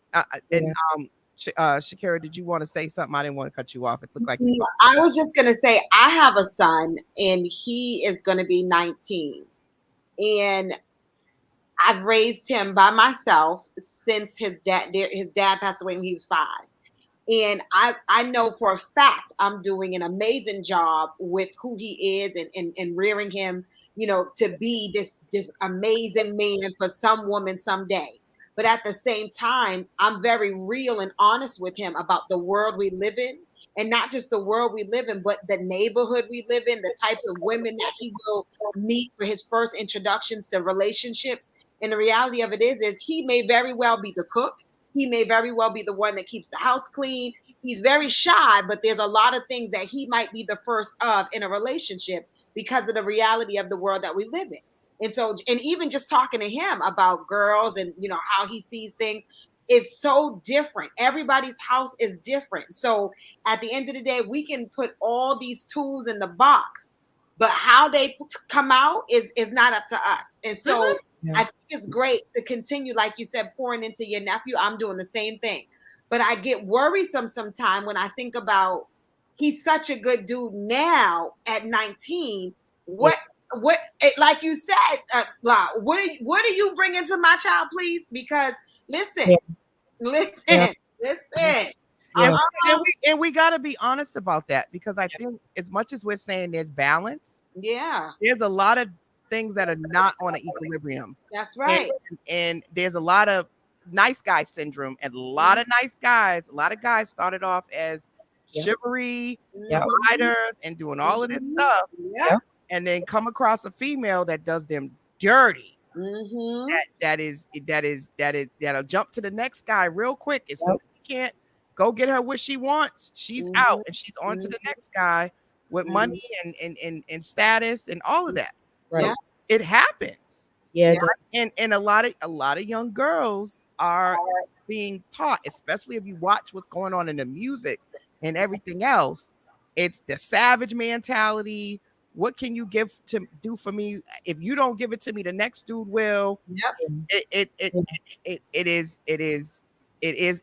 Shaquera, did you want to say something? I didn't want to cut you off. It looked like I was just going to say, I have a son and he is going to be 19. And I've raised him by myself since his dad passed away when he was 5. And I know for a fact I'm doing an amazing job with who he is and rearing him, to be this amazing man for some woman someday. But at the same time, I'm very real and honest with him about the world we live in. And not just the world we live in, but the neighborhood we live in, the types of women that he will meet for his first introductions to relationships. And the reality of it is he may very well be the cook. He may very well be the one that keeps the house clean. He's very shy, but there's a lot of things that he might be the first of in a relationship because of the reality of the world that we live in. And so, and even just talking to him about girls and, how he sees things is so different. Everybody's house is different. So at the end of the day, we can put all these tools in the box, but how they come out is not up to us. And so I think it's great to continue, like you said, pouring into your nephew. I'm doing the same thing. But I get worrisome sometimes when I think about he's such a good dude now at 19. What like you said, what are you bringing to my child, please? Because listen. And we got to be honest about that because I think as much as we're saying there's balance, there's a lot of things that are not on an equilibrium. That's And, right. and there's a lot of nice guy syndrome, and a lot of nice guys. A lot of guys started off as Yep. chivalry Yep. providers and doing all of this stuff, Yeah. and then come across a female that does them dirty. Mm-hmm. That'll jump to the next guy real quick. As soon Yep. as he can't go get her what she wants, she's out and she's on to the next guy with money and status and all of that. Right. So it happens. Yeah. And a lot of young girls are being taught, especially if you watch what's going on in the music and everything else. It's the savage mentality. What can you do for me? If you don't give it to me, the next dude will. Yep. It is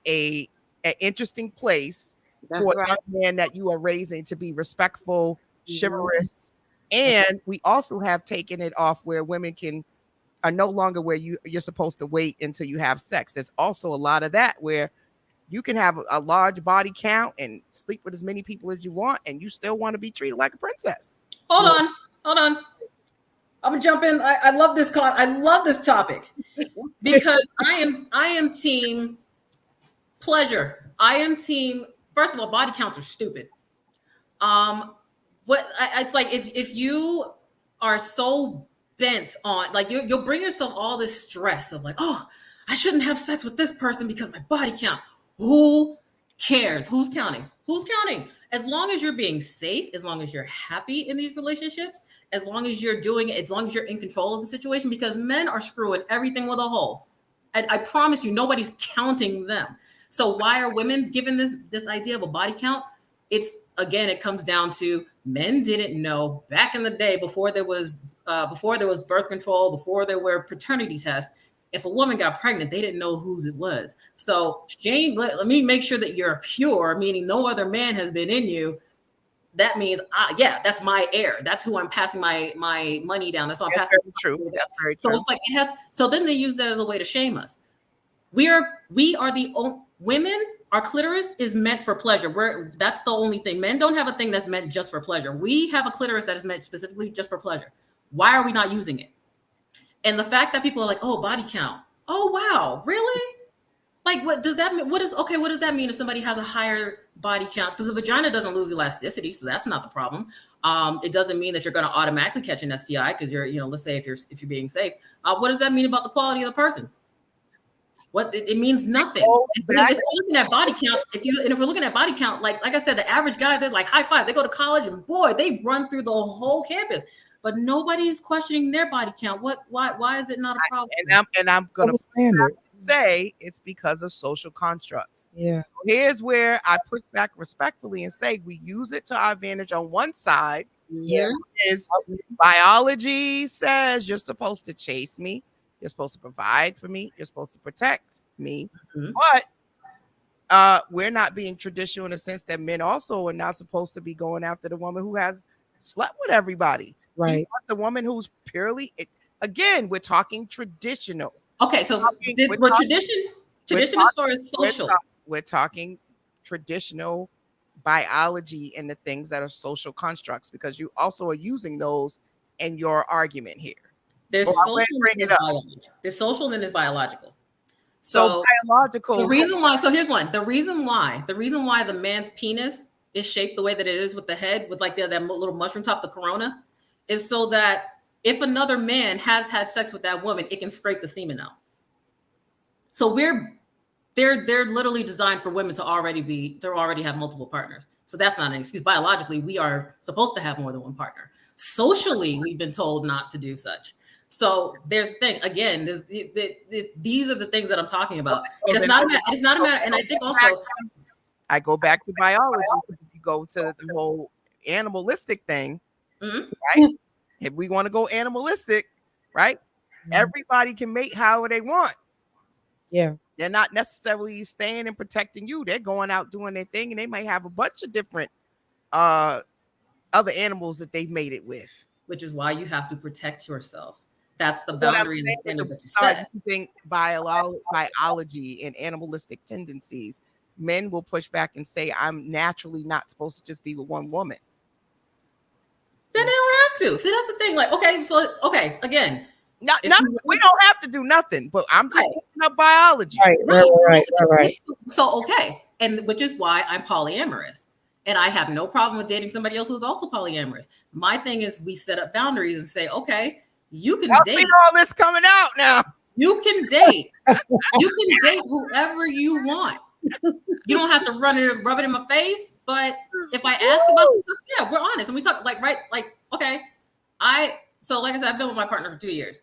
a an interesting place That's for a right. young man that you are raising to be respectful, chivalrous, and we also have taken it off where women are no longer where you're supposed to wait until you have sex. There's also a lot of that where you can have a large body count and sleep with as many people as you want, and you still want to be treated like a princess. Hold on. I'm gonna jump in. I love this I love this topic because I am team pleasure. I am team. First of all, body counts are stupid. It's like if you are so bent on, like, you'll bring yourself all this stress of like, oh, I shouldn't have sex with this person because my body count. Who cares? Who's counting? As long as you're being safe, as long as you're happy in these relationships, as long as you're doing it, as long as you're in control of the situation, because men are screwing everything with a hole. And I promise you, nobody's counting them. So why are women given this idea of a body count? It comes down to men didn't know back in the day before there was birth control, before there were paternity tests. If a woman got pregnant, they didn't know whose it was. So Jane, let me make sure that you're pure, meaning no other man has been in you. That means, that's my heir. That's who I'm passing my money down. That's who I'm passing. Very true. That's very true. So it's like so then they use that as a way to shame us. We are the only women. Our clitoris is meant for pleasure. That's the only thing. Men don't have a thing that's meant just for pleasure. We have a clitoris that is meant specifically just for pleasure. Why are we not using it? And the fact that people are like, oh, body count. Oh, wow, really? Like, what does that mean? What does that mean if somebody has a higher body count? Because the vagina doesn't lose elasticity, so that's not the problem. It doesn't mean that you're going to automatically catch an STI because let's say if you're being safe. What does that mean about the quality of the person? What it means nothing. Because if we're looking at body count, if we're looking at body count, like I said, the average guy, they're like high five. They go to college and boy, they run through the whole campus. But nobody's questioning their body count. Why is it not a problem? And I'm gonna say it's because of social constructs. Yeah. Here's where I push back respectfully and say we use it to our advantage on one side. Yeah. Is biology says you're supposed to chase me, you're supposed to provide for me, you're supposed to protect me. But we're not being traditional in the sense that men also are not supposed to be going after the woman who has slept with everybody. Right. The woman who's purely, again, we're talking traditional. Okay, so tradition as far as social. We're talking traditional biology and the things that are social constructs, because you also are using those in your argument here. There's social and there's biological. So biological. The reason why, so here's one. The reason why the man's penis is shaped the way that it is with the head, with like that little mushroom top, the corona, is so that if another man has had sex with that woman, it can scrape the semen out. So they're literally designed for women to already have multiple partners. So that's not an excuse. Biologically, we are supposed to have more than one partner. Socially, we've been told not to do such. So there's the thing. Again, these are the things that I'm talking about. It's not a matter. And I think also, I go back to biology. If you go to the whole animalistic thing, right? If we want to go animalistic, right? Everybody can mate however they want. Yeah. They're not necessarily staying and protecting you. They're going out doing their thing, and they might have a bunch of different other animals that they've mated with. Which is why you have to protect yourself. That's the boundary and the standard that you set. Using biology and animalistic tendencies, men will push back and say, I'm naturally not supposed to just be with one woman. Then they don't have to. See, that's the thing. Like, okay, again, Not, if not you we don't have to do nothing, but I'm just right, looking up biology. Right, right, right. so okay, and which is why I'm polyamorous, and I have no problem with dating somebody else who's also polyamorous. My thing is, we set up boundaries and say, okay, you can Y'all date, see all this coming out now. you can date, you can date whoever you want. You don't have to rub it in my face. But if I ask about stuff, yeah, we're honest and we talk like right, like okay, like I said, I've been with my partner for 2 years.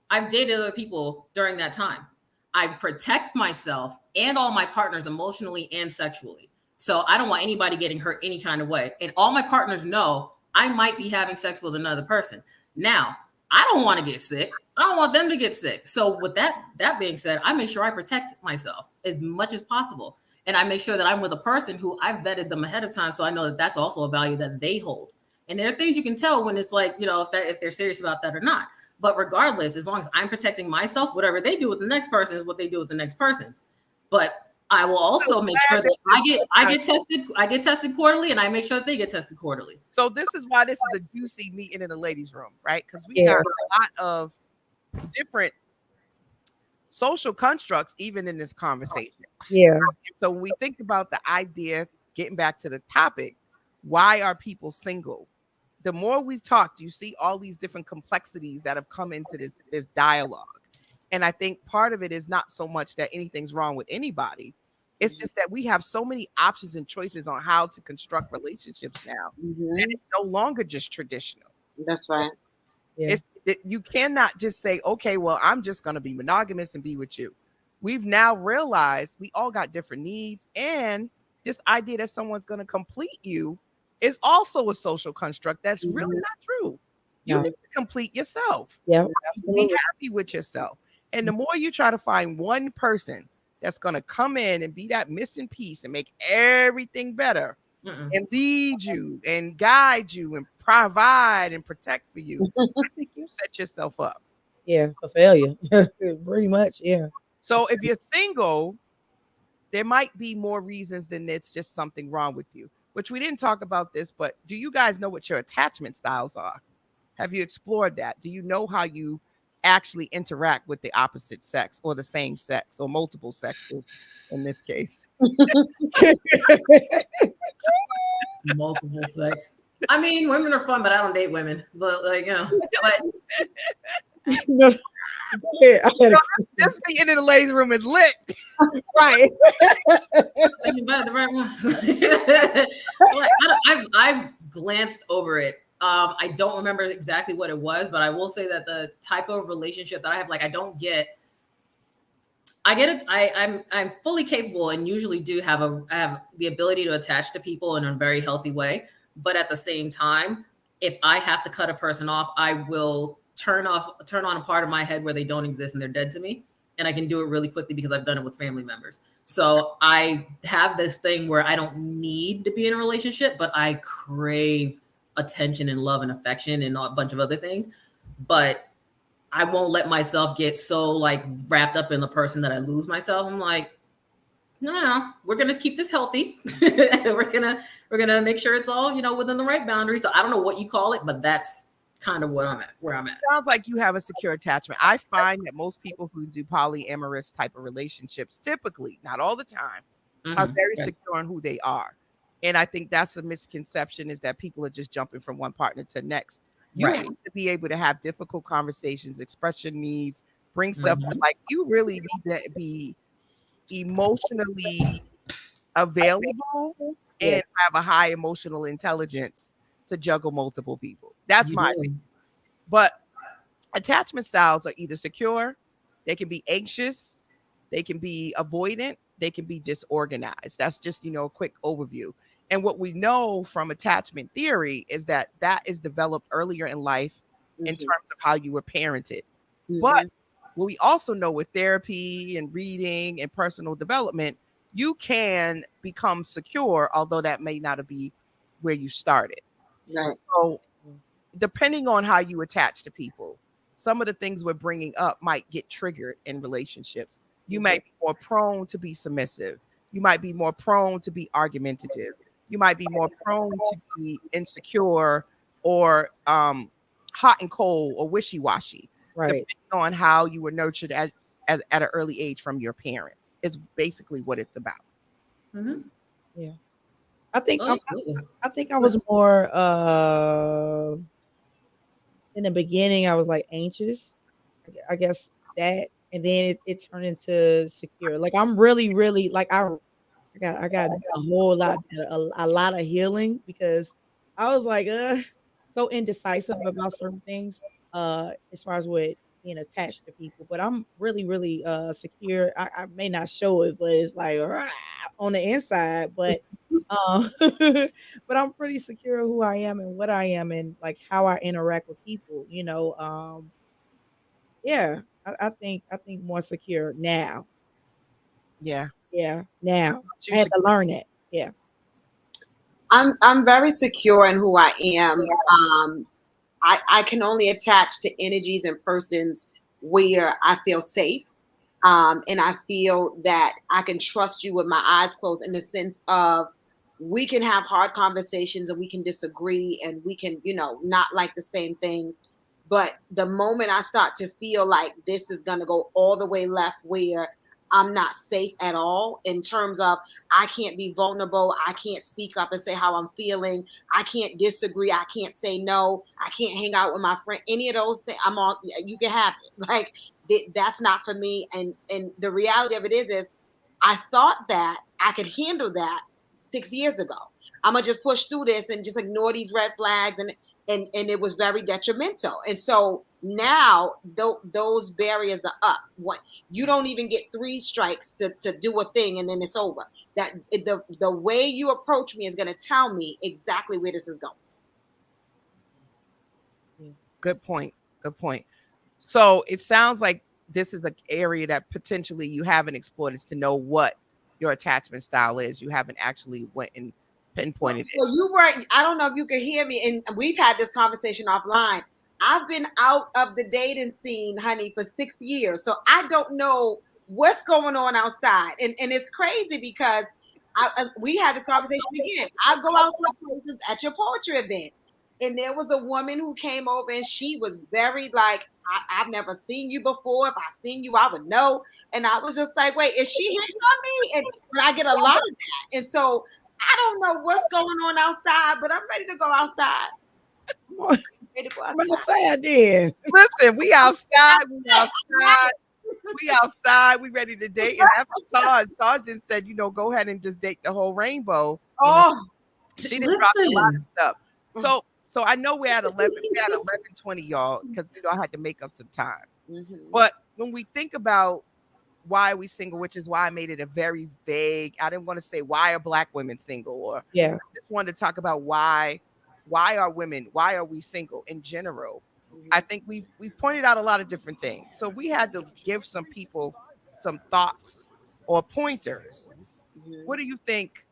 I've dated other people during that time. I protect myself and all my partners emotionally and sexually. So I don't want anybody getting hurt any kind of way. And all my partners know I might be having sex with another person. Now, I don't want to get sick. I don't want them to get sick. So with that being said, I make sure I protect myself as much as possible. And I make sure that I'm with a person who I've vetted them ahead of time. So I know that that's also a value that they hold. And there are things you can tell when it's like, if they're serious about that or not. But regardless, as long as I'm protecting myself, whatever they do with the next person is what they do with the next person. But I will also make sure that I get tested quarterly, and I make sure that they get tested quarterly. So this is why this is a juicy meeting in the ladies' room, right? Because we got a lot of different social constructs even in this conversation. Yeah. So when we think about the idea, getting back to the topic, why are people single? The more we've talked, you see all these different complexities that have come into this dialogue. And I think part of it is not so much that anything's wrong with anybody. It's just that we have so many options and choices on how to construct relationships now. And it's no longer just traditional. That's right. Yeah. You cannot just say, okay, well, I'm just going to be monogamous and be with you. We've now realized we all got different needs. And this idea that someone's going to complete you is also a social construct that's really not true. You need to complete yourself. Yeah. Be happy with yourself. And the more you try to find one person that's going to come in and be that missing piece and make everything better and lead you and guide you and provide and protect for you, I think you set yourself up. Yeah, for failure. Pretty much, yeah. So if you're single, there might be more reasons than it's just something wrong with you, which we didn't talk about this, but do you guys know what your attachment styles are? Have you explored that? Do you know how you actually interact with the opposite sex or the same sex or multiple sexes in this case? Multiple sex. I mean, women are fun, but I don't date women. But but No, this meeting in the ladies' room is lit. right. you better the right one. I've glanced over it. I don't remember exactly what it was, but I will say that the type of relationship that I have, like, I get it. I'm fully capable and usually I have the ability to attach to people in a very healthy way. But at the same time, if I have to cut a person off, I will turn on a part of my head where they don't exist and they're dead to me. And I can do it really quickly because I've done it with family members. So I have this thing where I don't need to be in a relationship, but I crave attention and love and affection and a bunch of other things. But I won't let myself get so like wrapped up in the person that I lose myself. I'm like, no, we're gonna keep this healthy. we're gonna make sure it's all within the right boundaries. So I don't know what you call it, but that's kind of where I'm at. Sounds like you have a secure attachment. I find that most people who do polyamorous type of relationships, typically, not all the time, are very secure in who they are. And I think that's a misconception, is that people are just jumping from one partner to the next. You have to be able to have difficult conversations, express your needs, bring stuff like you really need to be emotionally available and have a high emotional intelligence to juggle multiple people. That's my opinion. But attachment styles are either secure, they can be anxious, they can be avoidant, they can be disorganized. That's just, a quick overview. And what we know from attachment theory is that is developed earlier in life in terms of how you were parented. But what we also know with therapy and reading and personal development, you can become secure, although that may not be where you started. Right. So depending on how you attach to people, some of the things we're bringing up might get triggered in relationships. You might be more prone to be submissive. You might be more prone to be argumentative. You might be more prone to be insecure or hot and cold or wishy-washy, Right. depending on how you were nurtured at an early age from your parents. Is basically what it's about. Mm-hmm. Yeah. I think Oh, absolutely. I think I was more in the beginning I was like anxious. I guess that, and then it turned into secure. Like I'm really, really like I got a whole lot a lot of healing because I was like so indecisive about certain things as far as with being attached to people. But I'm really, really secure. I may not show it, but it's like rah, on the inside. But um but I'm pretty secure who I am and what I am and like how I interact with people, yeah, I think more secure now. Yeah. Yeah, now. You I had should- to learn that. Yeah. I'm very secure in who I am. I can only attach to energies and persons where I feel safe. And I feel that I can trust you with my eyes closed in the sense of we can have hard conversations and we can disagree and we can, not like the same things. But the moment I start to feel like this is going to go all the way left where I'm not safe at all in terms of I can't be vulnerable, I can't speak up and say how I'm feeling, I can't disagree, I can't say no, I can't hang out with my friend, any of those things, I'm on, you can have it. Like that's not for me. And the reality of it is I thought that I could handle that 6 years ago. I'm gonna just push through this and just ignore these red flags, and it was very detrimental. And so now those barriers are up. What you don't even get three strikes to do a thing, and then it's over. The way you approach me is gonna tell me exactly where this is going. Yeah. Good point. Good point. So it sounds like this is an area that potentially you haven't explored, is to know what your attachment style is. You haven't actually went and pinpointed it. So you were, I don't know if you could hear me, and we've had this conversation offline. I've been out of the dating scene, honey, for 6 years. So I don't know what's going on outside. And it's crazy because we had this conversation again. I go out to places at your poetry event. And there was a woman who came over and she was very like, I've never seen you before. If I seen you, I would know. And I was just like, wait, is she hitting on me? And I get a lot of that. And so I don't know what's going on outside, but I'm ready to go outside. Come on, Ready to go I'm outside. outside then. Listen, we outside. We outside. We outside. We ready to date. And after Taj just said, go ahead and just date the whole rainbow. Oh, She didn't drop a lot of Listen. stuff. So I know we're at 11. We're at 11:20, y'all, because I had to make up some time. But when we think about why are we single, which is why I made it a very vague. I didn't want to say why are Black women single, or Yeah. I just wanted to talk about why are we single in general. I think we pointed out a lot of different things. So we had to give some people some thoughts or pointers. What do you think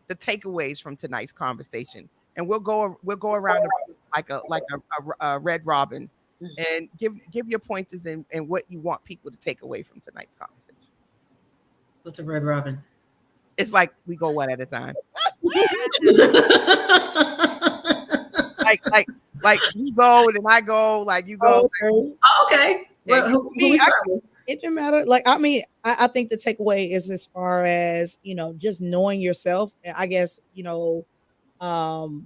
the takeaways from tonight's conversation? And we'll go around a red robin and give your pointers and what you want people to take away from tonight's conversation. What's a red robin? It's like we go one at a time. like you go, then I go, like you go. Okay. Oh, okay. Yeah, Well, who we start with? It didn't matter. Like, I mean, I think the takeaway is as far as, just knowing yourself. And I guess, um,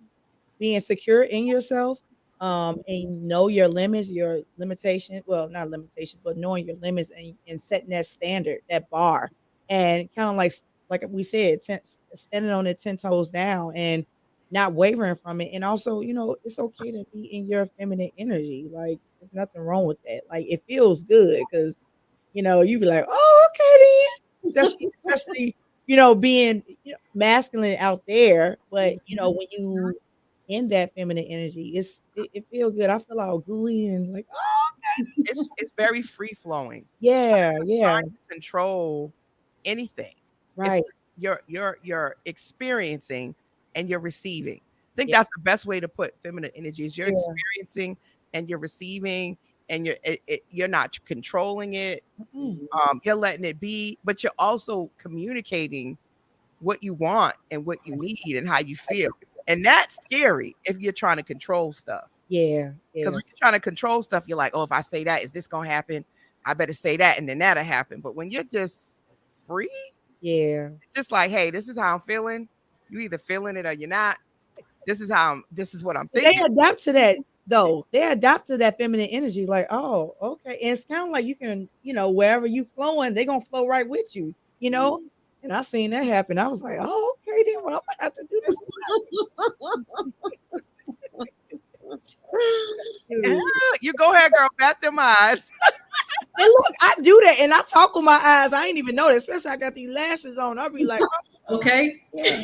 being secure in yourself, and know your limits, your limitation. Well, not limitations, but knowing your limits and setting that standard, that bar, and kind of like we said, standing on it 10 toes down and not wavering from it. And also, it's okay to be in your feminine energy. Like, there's nothing wrong with that. Like, it feels good because, you be like, oh, okay then. Especially, being masculine out there. But, when you in that feminine energy, it feels good. I feel all gooey and like, oh, It's very free flowing. yeah, yeah, Trying to control anything. It's right. you're experiencing and you're receiving. I think Yeah, that's the best way to put feminine energy is you're yeah. experiencing and you're receiving, and you're not controlling it. Mm, You're letting it be, but you're also communicating what you want and what you yes, need and how you feel. And that's scary if you're trying to control stuff. Yeah. Because when you're trying to control stuff, you're like, oh, if I say that, is this gonna happen? I better say that, and then that'll happen. But when you're just free, Yeah. it's just like, hey, this is how I'm feeling. You either feeling it or you're not. This is what I'm They thinking. adapt to that though. They adapt to that feminine energy. Like, oh, okay. And it's kind of like you can, wherever you flowing, they're gonna flow right with you, you know? And I seen that happen. I was like, oh, okay, then well, I'm gonna have to do this. Yeah, you go ahead, girl. Bat them eyes. And look, I do that and I talk with my eyes. I ain't even know that, especially I got these lashes on. I'll be like, oh, Okay. yeah.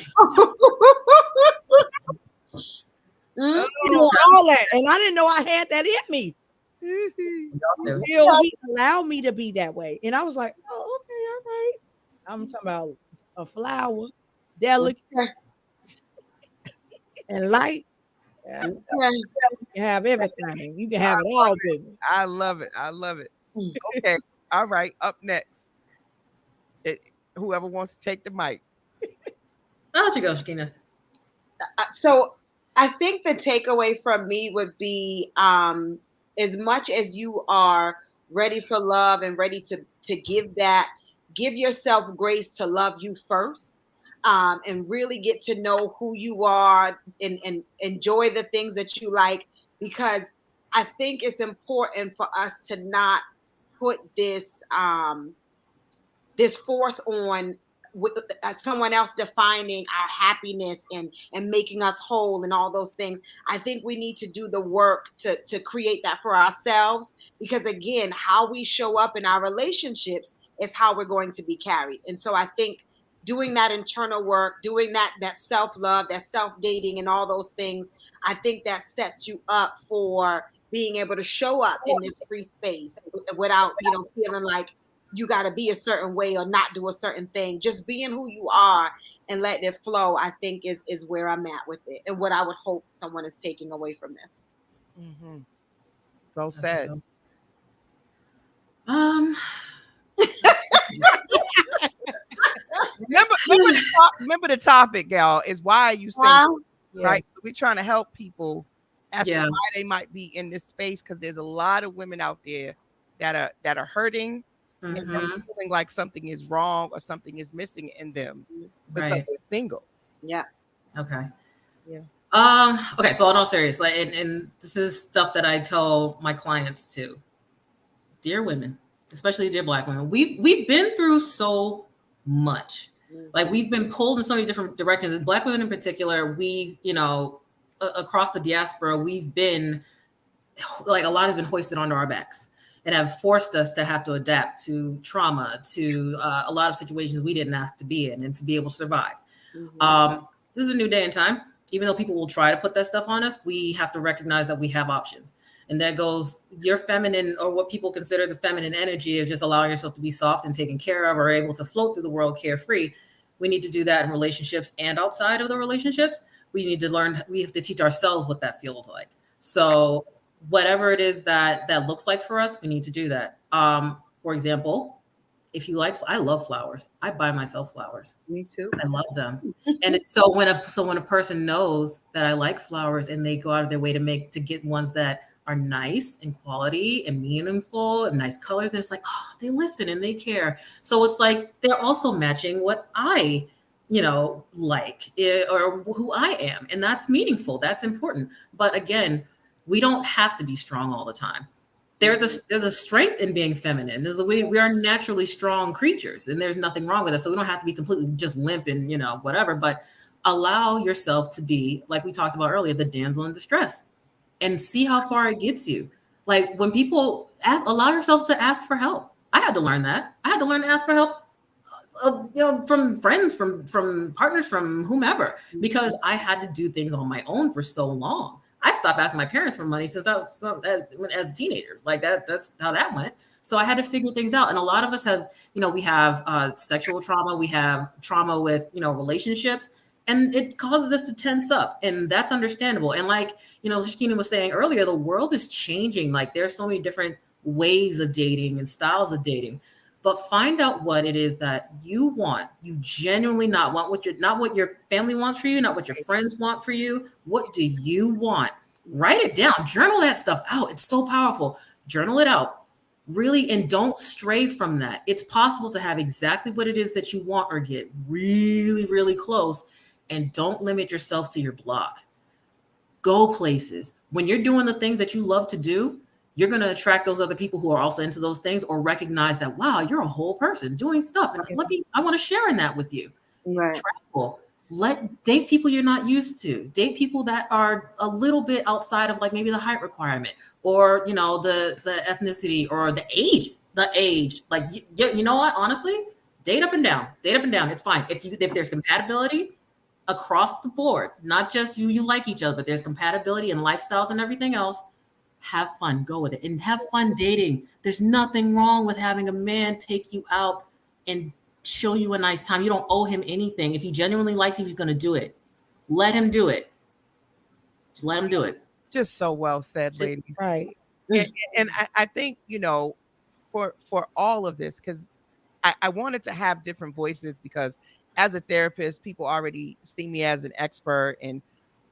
Mm. All that. And I didn't know I had that in me. Until he allowed me to be that way. And I was like, oh, okay, all right. I'm talking about a flower, delicate, and light. Yeah. You can have everything. You can have it all, baby. I love it. I love it. Okay. All right. Up next. Whoever wants to take the mic. I'll let you go, Shakina. So I think the takeaway from me would be as much as you are ready for love and ready to give that, give yourself grace to love you first, and really get to know who you are and enjoy the things that you like, because I think it's important for us to not put this this force on with someone else defining our happiness and making us whole and all those things. I think we need to do the work to create that for ourselves, because again, how we show up in our relationships is how we're going to be carried. And so I think doing that internal work, doing that self-love, that self-dating and all those things, I think that sets you up for being able to show up in this free space without, feeling like you got to be a certain way or not do a certain thing. Just being who you are and letting it flow, I think is where I'm at with it, and what I would hope someone is taking away from this. Mm-hmm. Well said. Remember the topic, gal, is why are you single, right? So we're trying to help people as to why they might be in this space, because there's a lot of women out there that are hurting and they're feeling like something is wrong or something is missing in them because they're single. Yeah. Okay. Yeah. Okay. So in all seriousness, and this is stuff that I tell my clients too. Dear women, especially dear Black women, we've been through so much. Like we've been pulled in so many different directions. And Black women in particular, we've, across the diaspora, we've been like a lot has been hoisted onto our backs and have forced us to have to adapt to trauma, to a lot of situations we didn't ask to be in and to be able to survive. This is a new day and time. Even though people will try to put that stuff on us, we have to recognize that we have options. And that goes your feminine, or what people consider the feminine energy of just allowing yourself to be soft and taken care of, or able to float through the world carefree. We need to do that in relationships and outside of the relationships. We need to learn, we have to teach ourselves what that feels like. So whatever it is that looks like for us, we need to do that. For example, if you like, I love flowers. I buy myself flowers. Me too. I love them. And it's so when a person knows that I like flowers and they go out of their way to get ones that are nice and quality and meaningful and nice colors, then it's like, oh, they listen and they care. So it's like they're also matching what I, like, or who I am. And that's meaningful. That's important. But again, we don't have to be strong all the time. There's a strength in being feminine. We are naturally strong creatures, and there's nothing wrong with us. So we don't have to be completely just limp and whatever. But allow yourself to be, like we talked about earlier, the damsel in distress, and see how far it gets you. Like when people allow yourself to ask for help. I had to learn that. I had to learn to ask for help, from friends, from partners, from whomever, because I had to do things on my own for so long. I stopped asking my parents for money since I was as a teenager. Like that's how that went. So I had to figure things out. And a lot of us have, we have sexual trauma. We have trauma with, relationships, and it causes us to tense up, and that's understandable. And like, Shakina was saying earlier, the world is changing. Like there's so many different ways of dating and styles of dating, but find out what it is that you want. You genuinely not what your family wants for you, not what your friends want for you. What do you want? Write it down, journal that stuff out. It's so powerful. Journal it out. Really, and don't stray from that. It's possible to have exactly what it is that you want or get really, really close. And don't limit yourself to your block. Go places. When you're doing the things that you love to do, you're going to attract those other people who are also into those things or recognize that, wow, you're a whole person doing stuff. And I want to share in that with you. Right. Travel. Date people you're not used to. Date people that are a little bit outside of like maybe the height requirement or, you know, the ethnicity or the age. The age. Like, you know what? Honestly, date up and down. Date up and down. It's fine. If there's compatibility across the board, not just you like each other, but there's compatibility in lifestyles and everything else. Have fun, go with it, and have fun dating. There's nothing wrong with having a man take you out and show you a nice time. You don't owe him anything. If he genuinely likes you, he's going to do it. Let him do it. Just let him do it. Just so well said, ladies. Right. And I think, you know, for all of this, because I wanted to have different voices because as a therapist, people already see me as an expert and,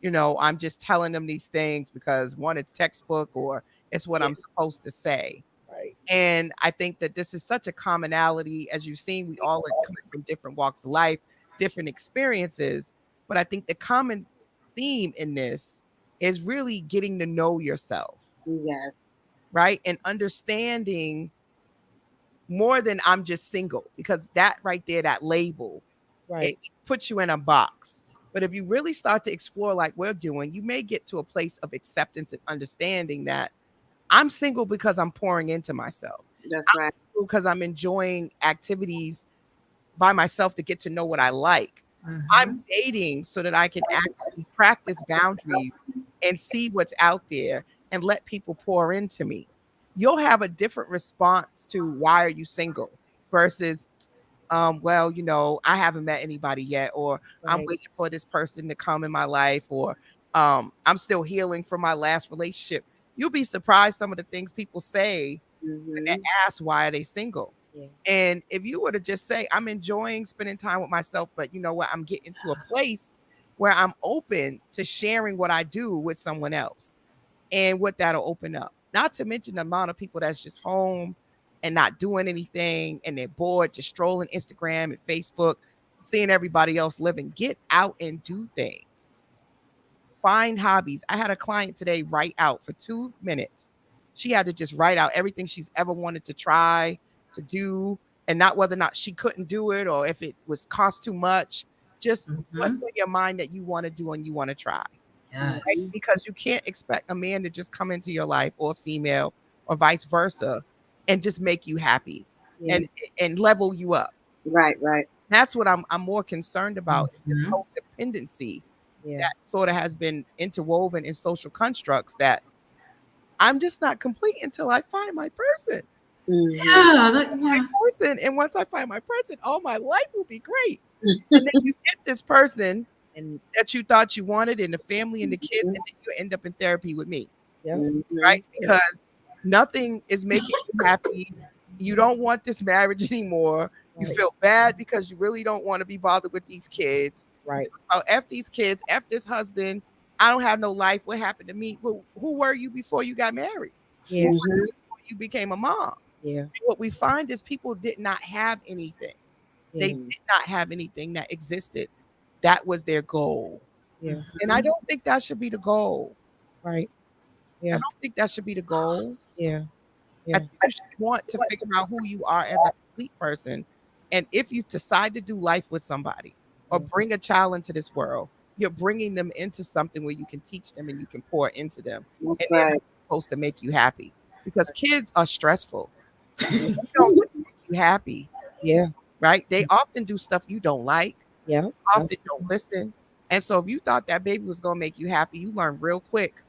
you know, I'm just telling them these things because one, it's textbook or it's what I'm supposed to say. Right. And I think that this is such a commonality. As you've seen, we all are coming from different walks of life, different experiences. But I think the common theme in this is really getting to know yourself. Yes. Right. And understanding more than I'm just single, because that right there, that label, Right. it puts you in a box. But if you really start to explore like we're doing, you may get to a place of acceptance and understanding that I'm single because I'm pouring into myself. That's I'm right. single because I'm enjoying activities by myself to get to know what I like. I'm dating so that I can actually practice boundaries and see what's out there and let people pour into me. You'll have a different response to why are you single versus well, you know, I haven't met anybody yet, or I'm Right. waiting for this person to come in my life, or I'm still healing from my last relationship. You'll be surprised some of the things people say when they Mm-hmm. ask why are they single. Yeah. And if you were to just say, I'm enjoying spending time with myself, but you know what, I'm getting to a place where I'm open to sharing what I do with someone else and what that'll open up. Not to mention the amount of people that's just home and not doing anything and they're bored, just strolling Instagram and Facebook, seeing everybody else living. Get out and do things. Find hobbies. I had a client today write out for 2 minutes. She had to just write out everything she's ever wanted to try to do, and not whether or not she couldn't do it or if it was cost too much. Just what's in your mind that you want to do and you want to try. Right? Yes. Because you can't expect a man to just come into your life or a female or vice versa and just make you happy Yeah. and level you up. Right. Right. That's what I'm more concerned about, is this Mhm. codependency Yeah. that sort of has been interwoven in social constructs that I'm just not complete until I find my person. Mm-hmm. My person. And once I find my person, oh, my life will be great. And then you get this person And that you thought you wanted and the family and the kids, Mm-hmm. and then you end up in therapy with me. yeah. Mm-hmm. Right? Because nothing is making you happy. You don't want this marriage anymore. You Right. feel bad because you really don't want to be bothered with these kids. Right. Oh, F these kids, F this husband. I don't have no life. What happened to me? Well, who were you before you got married? Yeah. Mm-hmm. Before you became a mom? Yeah. And what we find is people did not have anything. They Yeah. did not have anything that existed. That was their goal. Yeah. And I don't think that should be the goal. Right. I Yeah. don't think that should be the goal. Yeah. I Yeah. think you should want to figure out who you are as a complete person. And if you decide to do life with somebody or Yeah. bring a child into this world, you're bringing them into something where you can teach them and you can pour into them. That's And they're right. supposed to make you happy, because kids are stressful. They don't just make you happy, Yeah. right? They often do stuff you don't like, Yeah. often don't listen. And so if you thought that baby was going to make you happy, you learn real quick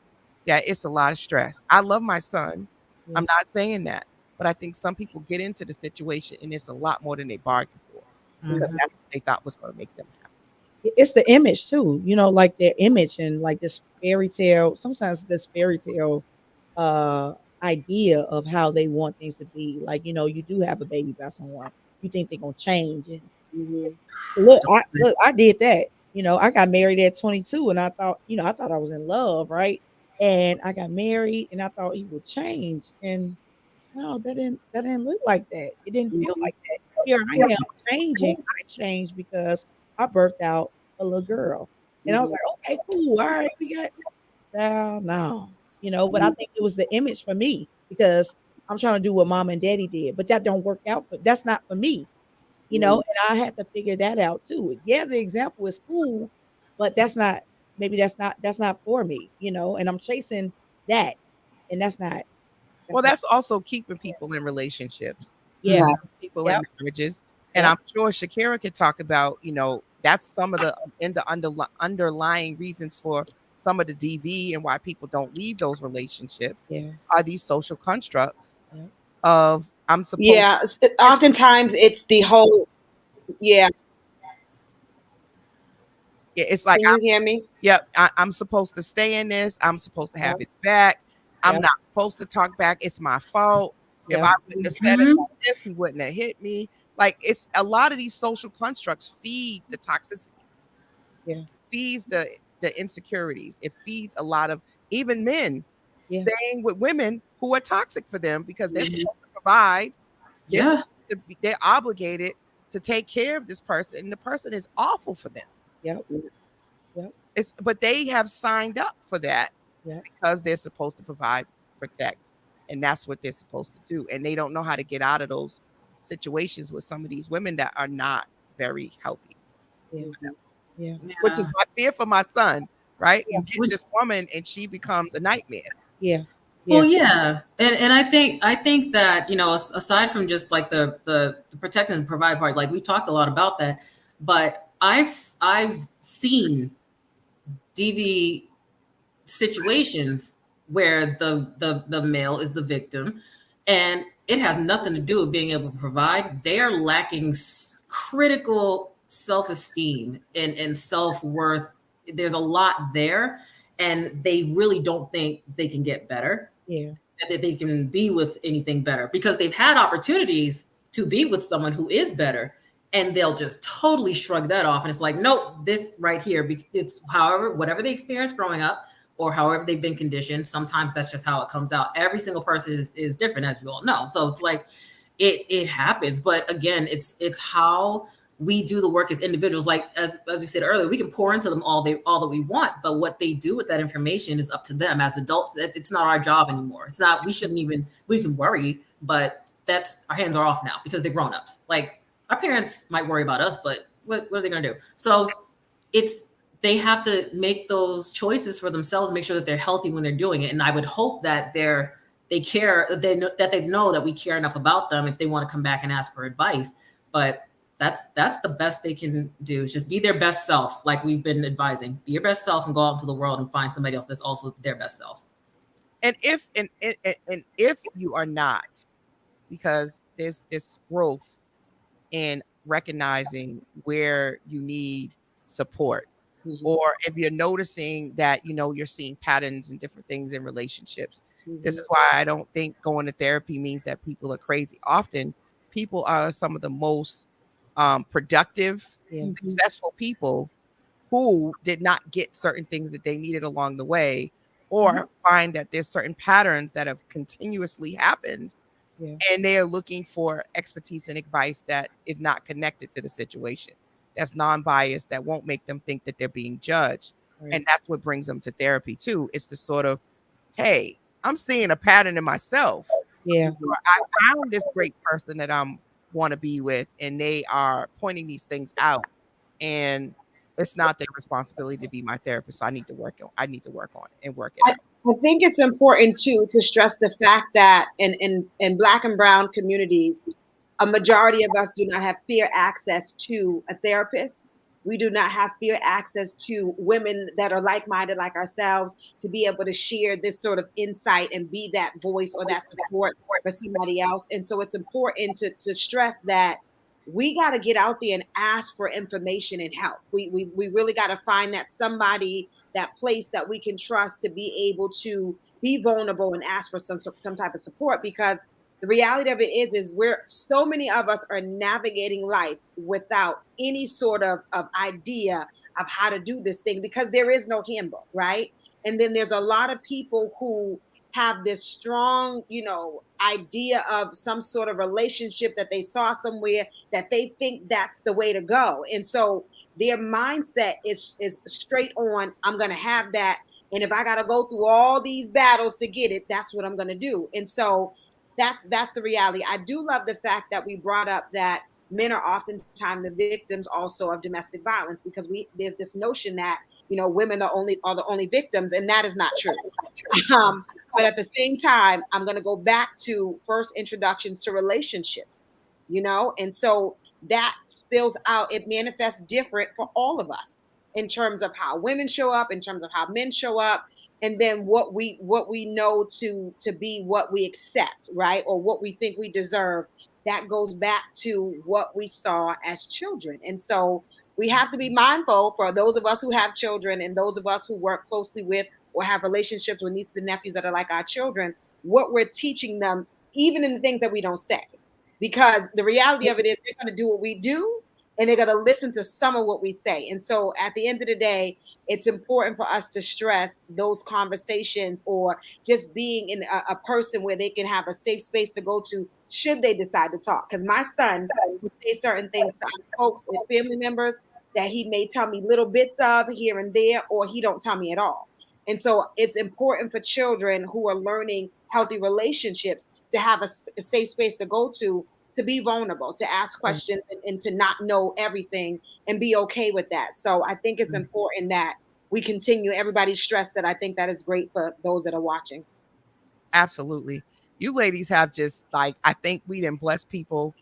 that it's a lot of stress. I love my son. Yeah. I'm not saying that, but I think some people get into the situation and it's a lot more than they bargained for, because that's what they thought was going to make them happy. It's the image too, like their image and like this fairy tale. Sometimes this fairy tale uh idea of how they want things to be. Like, you do have a baby by someone. You think they're gonna change. And Mm-hmm. look, I did that. I got married at 22 and I thought I was in love, right? And I got married, and I thought he would change, and no, that didn't look like that. It didn't feel Mhm. like that. Here I am changing. I changed because I birthed out a little girl, and I was Mhm. like, okay, cool, all right, we got child now, But I Mhm. think it was the image for me because I'm trying to do what mom and daddy did, but that don't work out for. That's not for me, Mhm. and I had to figure that out too. Yeah, the example is cool, but that's not. Maybe that's not for me, And I'm chasing that, and that's not. Well, That's not. that's also keeping people in relationships, Yeah. Right. people in Yep. marriages. And Yep. I'm sure Shakera could talk about, that's some of the underlying reasons for some of the DV and why people don't leave those relationships Yeah. are these social constructs Yep. of I'm supposed Yeah. Oftentimes it's the whole. Yeah. to, it's like Can you hear me? yep, I'm supposed to stay in this. I'm supposed to have Yep. his back. I'm Yep. not supposed to talk back. It's my fault. If I Yep. wouldn't have said it Mhm. like this, he wouldn't have hit me. Like it's a lot of these social constructs feed the toxicity, Yeah. feeds the insecurities. It feeds a lot of even men Yeah. staying with women who are toxic for them because they're Mhm. supposed to provide. They're Yeah. supposed to be, they're obligated to take care of this person, and the person is awful for them. Yep. Yep. It's but they have signed up for that Yep. because they're supposed to provide, protect, and that's what they're supposed to do. And they don't know how to get out of those situations with some of these women that are not very healthy, Yeah. Mhm. Yeah. which is Yeah. my fear for my son, right? Yeah. You get Which this woman and she becomes a nightmare. Yeah. Well, Yeah. yeah, and I think that aside from just like the protect and provide part, like we talked a lot about that, but I've seen DV situations where the male is the victim, and it has nothing to do with being able to provide. They are lacking critical self esteem and self worth. There's a lot there, and they really don't think they can get better, Yeah. that they can be with anything better because they've had opportunities to be with someone who is better, and they'll just totally shrug that off, and it's like, nope, this right here, it's however whatever they experienced growing up or however they've been conditioned. Sometimes that's just how it comes out. Every single person is different, as you all know, so it's like it happens. But again, it's how we do the work as individuals. Like as we said earlier, we can pour into them all that we want, but what they do with that information is up to them. As adults, it's not our job anymore. It's not. We shouldn't even. We can worry, but that's our hands are off now because they're grown ups. Like our parents might worry about us, but what are they gonna do? So it's they have to make those choices for themselves, make sure that they're healthy when they're doing it. And I would hope that they care, that they know that we care enough about them if they want to come back and ask for advice. But that's the best they can do, is just be their best self, like we've been advising. Be your best self and go out into the world and find somebody else that's also their best self. And if you are not, because there's this growth in recognizing where you need support, Mhm. or if you're noticing that you're seeing patterns and different things in relationships. This Mhm. is why I don't think going to therapy means that people are crazy. Often people are some of the most productive, Yeah. Mhm. successful people who did not get certain things that they needed along the way, Mhm. or find that there's certain patterns that have continuously happened, Yeah. and they are looking for expertise and advice that is not connected to the situation, that's non-biased, that won't make them think that they're being judged. Right. And that's what brings them to therapy too. It's the sort of, hey, I'm seeing a pattern in myself, Yeah. Mhm. or I found this great person that I'm want to be with, and they are pointing these things out, and it's not their responsibility to be my therapist. So I need to work on it and work it I, out. I think it's important too to stress the fact that in Black and Brown communities, a majority of us do not have fair access to a therapist. We do not have fair access to women that are like-minded like ourselves to be able to share this sort of insight and be that voice or that support for somebody else. And so it's important to stress that we got to get out there and ask for information and help. We really got to find that somebody, that place that we can trust to be able to be vulnerable and ask for some type of support, because the reality of it is we're so many of us are navigating life without any sort of idea of how to do this thing because there is no handbook, right? And then there's a lot of people who have this strong, idea of some sort of relationship that they saw somewhere that they think that's the way to go. And so their mindset is straight on, I'm going to have that. And if I got to go through all these battles to get it, that's what I'm going to do. And so that's the reality. I do love the fact that we brought up that men are oftentimes the victims also of domestic violence, because there's this notion that women are the only victims, and that is not true. But at the same time, I'm going to go back to first introductions to relationships, and so that spills out. It manifests different for all of us in terms of how women show up, in terms of how men show up, and then what we know to be what we accept, right, or what we think we deserve. That goes back to what we saw as children. And so we have to be mindful, for those of us who have children and those of us who work closely with or have relationships with nieces and nephews that are like our children, what we're teaching them, even in the things that we don't say. Because the reality of it is they're going to do what we do, and they're going to listen to some of what we say. And so at the end of the day, it's important for us to stress those conversations, or just being in a person where they can have a safe space to go to should they decide to talk. Because my son will say certain things to folks and family members that he may tell me little bits of here and there, or he don't tell me at all. And so it's important for children who are learning healthy relationships to have a safe space to go to be vulnerable, to ask questions, and to not know everything, and be okay with that. So I think it's important that we continue. Everybody's stressed that. I think that is great for those that are watching. Absolutely. You ladies have just, like, I think we didn't bless people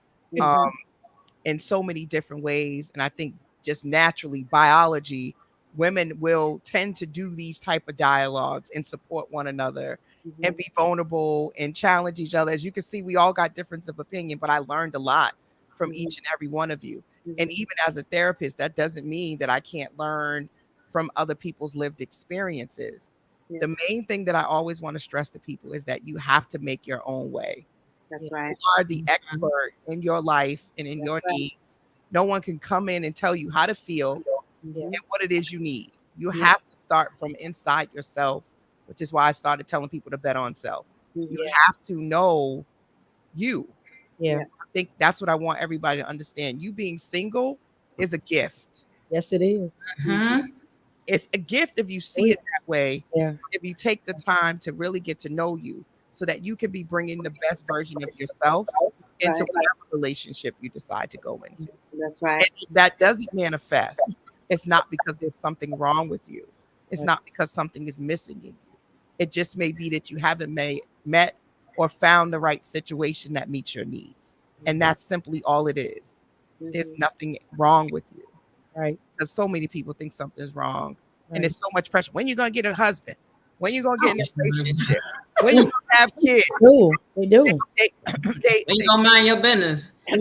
in so many different ways. And I think just naturally, biology, women will tend to do these type of dialogues and support one another and be vulnerable and challenge each other. As you can see, we all got difference of opinion, but I learned a lot from each and every one of you. And even as a therapist, that doesn't mean that I can't learn from other people's lived experiences. The main thing that I always want to stress to people is that you have to make your own way. That's right. You are the expert in your life and in your needs. No one can come in and tell you how to feel and what it is you need. You have to start from inside yourself, which is why I started telling people to bet on self. You have to know you. Yeah. I think that's what I want everybody to understand. You being single is a gift. Yes, it is. It's a gift if you see it that way. Yeah. If you take the time to really get to know you, so that you can be bringing the best version of yourself into whatever relationship you decide to go into. That's right. And that doesn't manifest. It's not because there's something wrong with you. It's not because something is missing in you. It just may be that you haven't met or found the right situation that meets your needs. And that's simply all it is. There's nothing wrong with you. Right. Because so many people think something's wrong. And there's so much pressure. When you going to get a husband? When you going to get in a relationship? When you going to have kids? They do. When you don't mind your business. They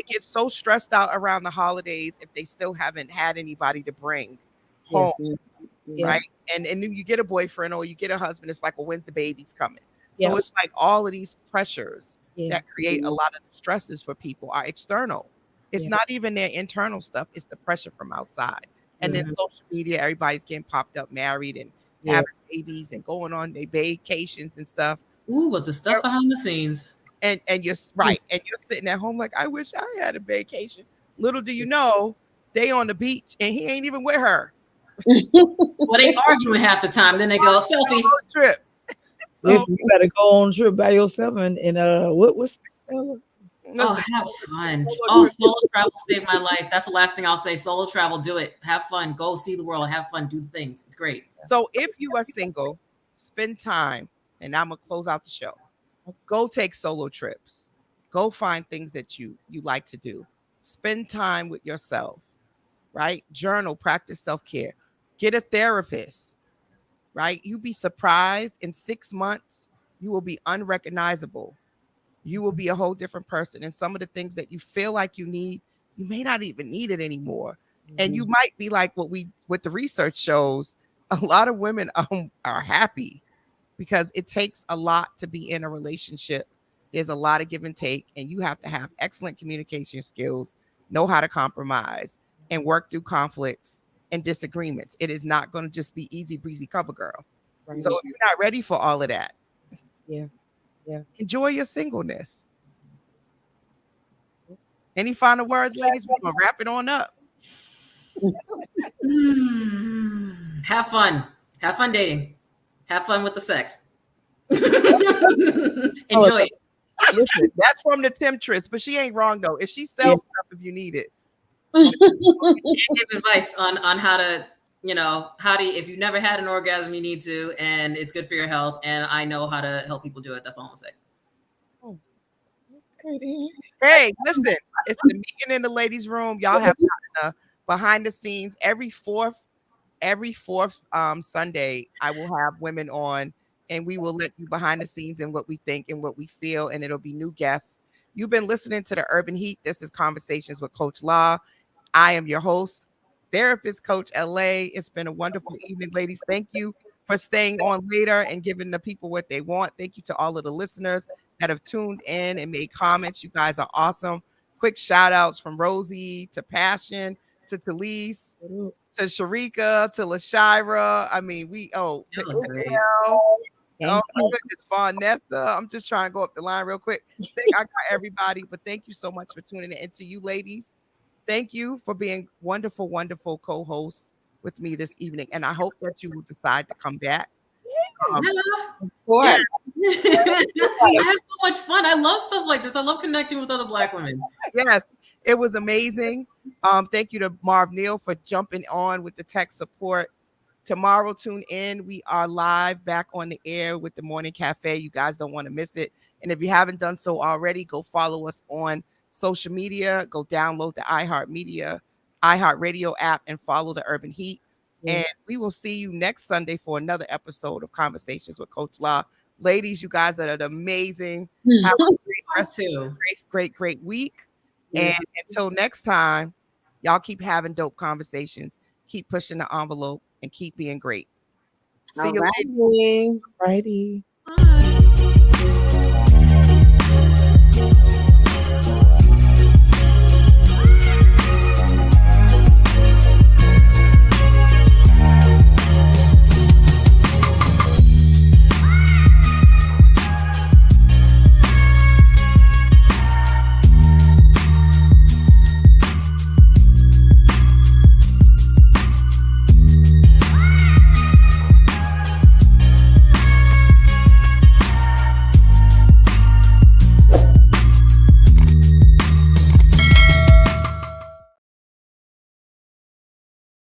get so stressed out around the holidays if they still haven't had anybody to bring home. Right. And then you get a boyfriend or you get a husband. It's like, well, when's the baby's coming? So it's like all of these pressures that create a lot of the stresses for people are external. It's not even their internal stuff. It's the pressure from outside. And then social media, everybody's getting popped up, married and having babies and going on their vacations and stuff. Ooh, but the stuff behind the scenes. And you're right. And you're sitting at home like, I wish I had a vacation. Little do you know, they on the beach and he ain't even with her. Well, they arguing half the time. Then they go selfie trip. So, listen, you better go on a trip by yourself and what's oh, have fun. Oh, solo travel saved my life. That's the last thing I'll say. Solo travel, do it. Have fun. Go see the world. Have fun. Do the things. It's great. So if you are single, spend time, and I'm gonna close out the show. Go take solo trips. Go find things that you like to do. Spend time with yourself, right? Journal, practice self-care. Get a therapist, right? You'd be surprised in 6 months, you will be unrecognizable. You will be a whole different person. And some of the things that you feel like you need, you may not even need it anymore. And you might be like what the research shows, a lot of women are happy because it takes a lot to be in a relationship. There's a lot of give and take, and you have to have excellent communication skills, know how to compromise and work through conflicts and disagreements. It is not going to just be easy breezy cover girl. Right. So if you're not ready for all of that, Yeah. enjoy your singleness. Any final words, ladies? We're gonna wrap it on up. Have fun. Have fun dating. Have fun with the sex. Oh, Enjoy it. Listen, that's from the Temptress, but she ain't wrong though. If she sells stuff, if you need it, And give advice on how to, how do you, if you've never had an orgasm, you need to, and it's good for your health. And I know how to help people do it. That's all I'm gonna say. hey, listen, it's the meeting in the ladies' room. Y'all have behind the scenes every fourth Sunday. I will have women on, and we will let you behind the scenes and what we think and what we feel, and it'll be new guests. You've been listening to the Urban Heat. This is Conversations with Coach Law. I am your host, therapist Coach LA. It's been a wonderful evening, ladies. Thank you for staying on later and giving the people what they want. Thank you to all of the listeners that have tuned in and made comments. You guys are awesome. Quick shout outs from Rosie to Passion to Talise to Sharika to LaShira. I mean, to Israel. Oh my goodness, Vanessa. I'm just trying to go up the line real quick. I think I got everybody, but thank you so much for tuning in. And to you ladies, thank you for being wonderful, wonderful co-hosts with me this evening. And I hope that you will decide to come back. Of course. I had so much fun. I love stuff like this. I love connecting with other Black women. Yes, it was amazing. Thank you to Marv Neal for jumping on with the tech support. Tomorrow, tune in. We are live back on the air with the Morning Cafe. You guys don't want to miss it. And if you haven't done so already, go follow us on social media. Go download the iHeartRadio app and follow the Urban Heat. And we will see you next Sunday for another episode of Conversations with Coach Law. Ladies, you guys are amazing. Have a great week. And until next time, y'all keep having dope conversations. Keep pushing the envelope and keep being great. See you later. Righty.